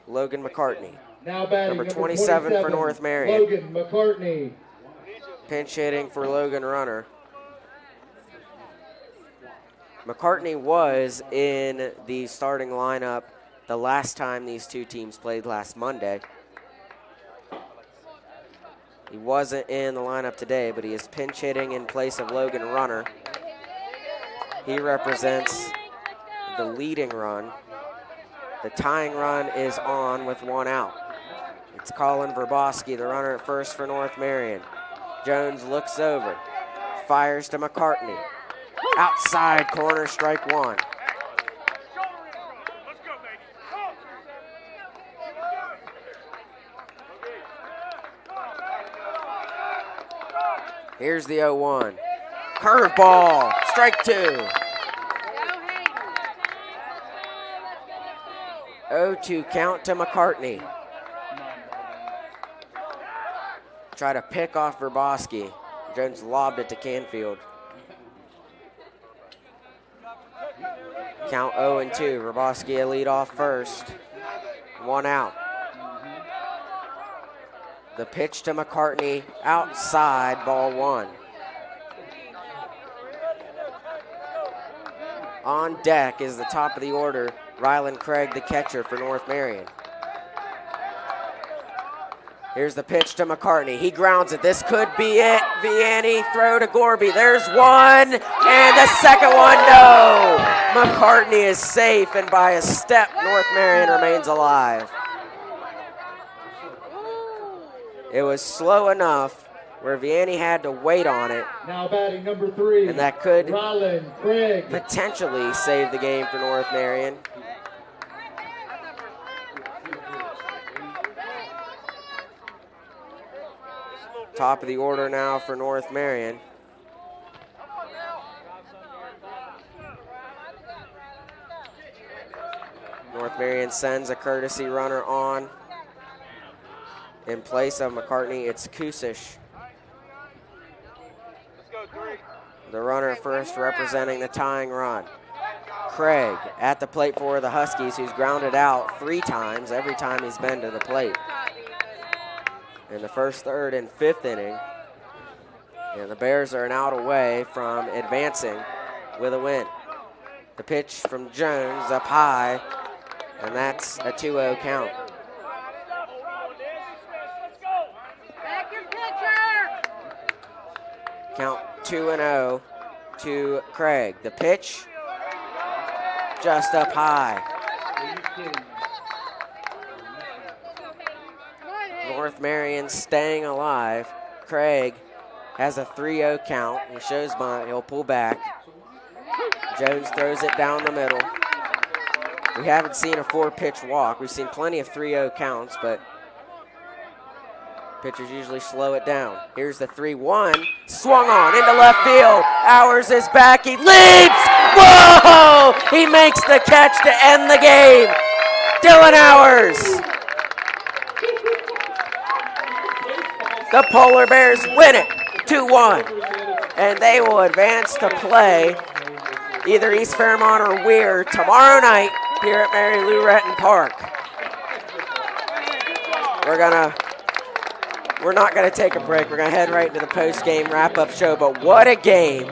Logan McCartney. Now batting, number 27 for North Marion. Logan McCartney. Pinch hitting for Logan Runner. McCartney was in the starting lineup the last time these two teams played last Monday. He wasn't in the lineup today, but he is pinch hitting in place of Logan Runner. He represents the leading run. The tying run is on with 1 out. It's Colin Verboski, the runner at first for North Marion. Jones looks over, fires to McCartney. Outside corner, strike 1. Here's the 0-1. Curveball, strike 2. 0-2 count to McCartney. Try to pick off Verboski. Jones lobbed it to Canfield. Count 0-2. Verboski a lead off first. 1 out. The pitch to McCartney outside, ball 1. On deck is the top of the order, Rylan Craig, the catcher for North Marion. Here's the pitch to McCartney. He grounds it. This could be it. Vianney, throw to Gorby. There's 1, and the second one, no. McCartney is safe, and by a step, North Marion remains alive. It was slow enough where Vianney had to wait on it. Now batting number 3. And that could Rollin Craig. potentially save the game for North Marion. Top of the order now for North Marion. North Marion sends a courtesy runner on. In place of McCartney, it's Kusish. The runner first representing the tying run. Craig at the plate for the Huskies, who's grounded out 3 times every time he's been to the plate. In the first, third, and fifth inning. And the Bears are an out away from advancing with a win. The pitch from Jones up high, and that's a 2-0 count. Back your pitcher. Count 2-0 to Craig. The pitch just up high. North Marion staying alive. Craig has a 3-0 count. He shows bunt. He'll pull back. Jones throws it down the middle. We haven't seen a 4-pitch walk. We've seen plenty of 3-0 counts, but pitchers usually slow it down. Here's the 3-1. Swung on into left field. Hours is back. He leaps. Whoa! He makes the catch to end the game. Dylan Hours. The Polar Bears win it 2-1. And they will advance to play either East Fairmont or Weir tomorrow night here at Mary Lou Retton Park. We're not gonna take a break. We're gonna head right into the post-game wrap-up show. But what a game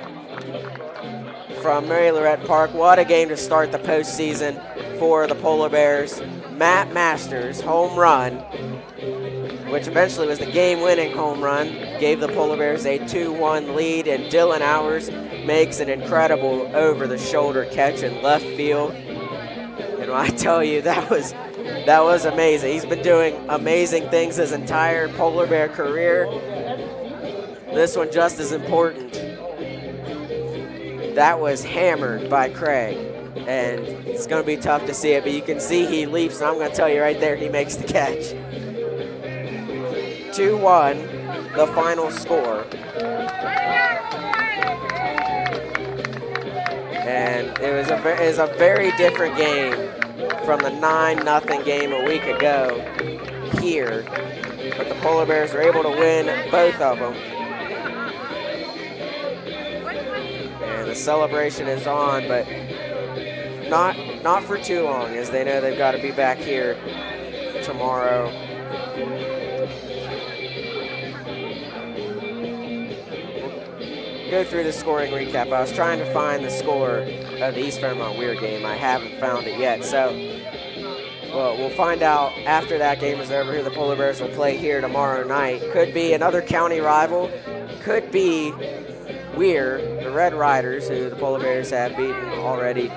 from Mary Lou Retton Park! What a game to start the postseason for the Polar Bears. Matt Masters home run, which eventually was the game-winning home run, gave the Polar Bears a 2-1 lead, and Dylan Hours makes an incredible over-the-shoulder catch in left field. And I tell you, that was amazing. He's been doing amazing things his entire Polar Bear career. This one just as important. That was hammered by Craig, and it's going to be tough to see it, but you can see he leaps, and I'm going to tell you right there, he makes the catch. 2-1, the final score. And it was a very different game from the 9-0 game a week ago here. But the Polar Bears were able to win both of them. And the celebration is on, but not for too long, as they know they've got to be back here tomorrow. Go through the scoring recap. I was trying to find the score of the East Fairmont Weir game. I haven't found it yet. So, well, we'll find out after that game is over who the Polar Bears will play here tomorrow night. Could be another county rival. Could be Weir, the Red Riders, who the Polar Bears have beaten already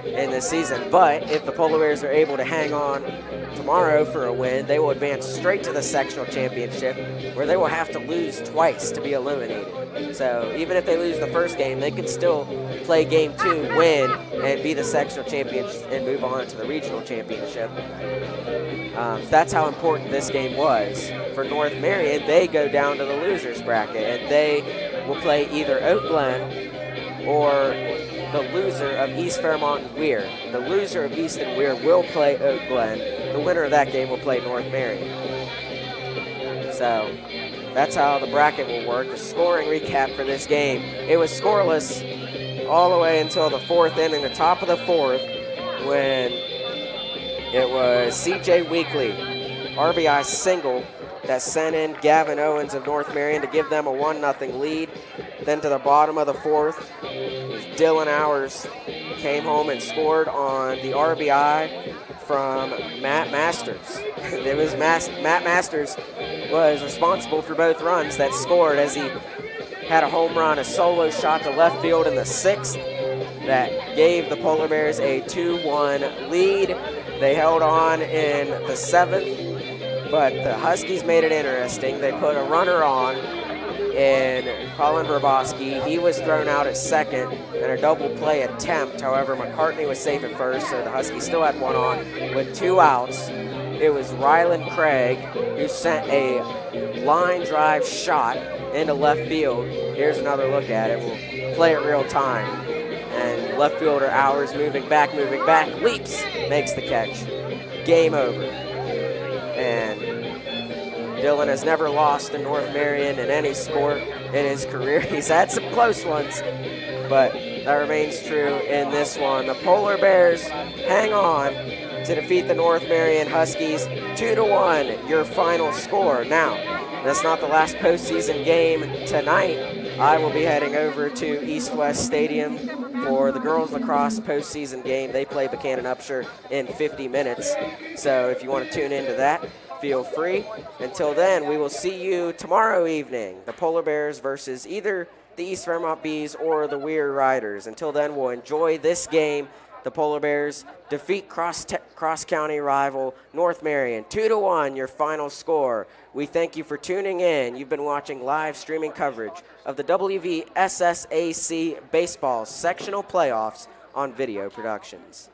in this season. But if the Polar Bears are able to hang on tomorrow for a win, they will advance straight to the sectional championship, where they will have to lose twice to be eliminated. So even if they lose the first game, they can still play game 2, win, and be the sectional champions and move on to the regional championship. So that's how important this game was. For North Marion, they go down to the losers bracket, and they will play either Oak Glen or the loser of East Fairmont and Weir. The loser of East and Weir will play Oak Glen. The winner of that game will play North Marion. So that's how the bracket will work. The scoring recap for this game. It was scoreless all the way until the 4th inning, the top of the 4th, when it was C.J. Weekly, RBI single, that sent in Gavin Owens of North Marion to give them a 1-0 lead. Then to the bottom of the 4th, Dylan Hours came home and scored on the RBI from Matt Masters. It was Matt Masters was responsible for both runs that scored, as he had a home run, a solo shot to left field in the 6th that gave the Polar Bears a 2-1 lead. They held on in the 7th, but the Huskies made it interesting. They put a runner on in Colin Verboski. He was thrown out at second in a double play attempt. However, McCartney was safe at first, so the Huskies still had one on with 2 outs. It was Rylan Craig who sent a line drive shot into left field. Here's another look at it. We'll play it real time. And left fielder Hours moving back, leaps, makes the catch. Game over. And Dylan has never lost in North Marion in any sport in his career. He's had some close ones, but that remains true in this one. The Polar Bears hang on to defeat the North Marion Huskies 2-1, your final score. Now, that's not the last postseason game tonight. I will be heading over to East West Stadium for the girls lacrosse postseason game. They play Buchanan Upshur in 50 minutes. So if you want to tune into that, feel free. Until then, we will see you tomorrow evening. The Polar Bears versus either the East Fairmont Bees or the Weir Riders. Until then, we'll enjoy this game. The Polar Bears defeat cross-county rival North Marion 2-1, your final score. We thank you for tuning in. You've been watching live streaming coverage of the WVSSAC baseball sectional playoffs on Video Productions.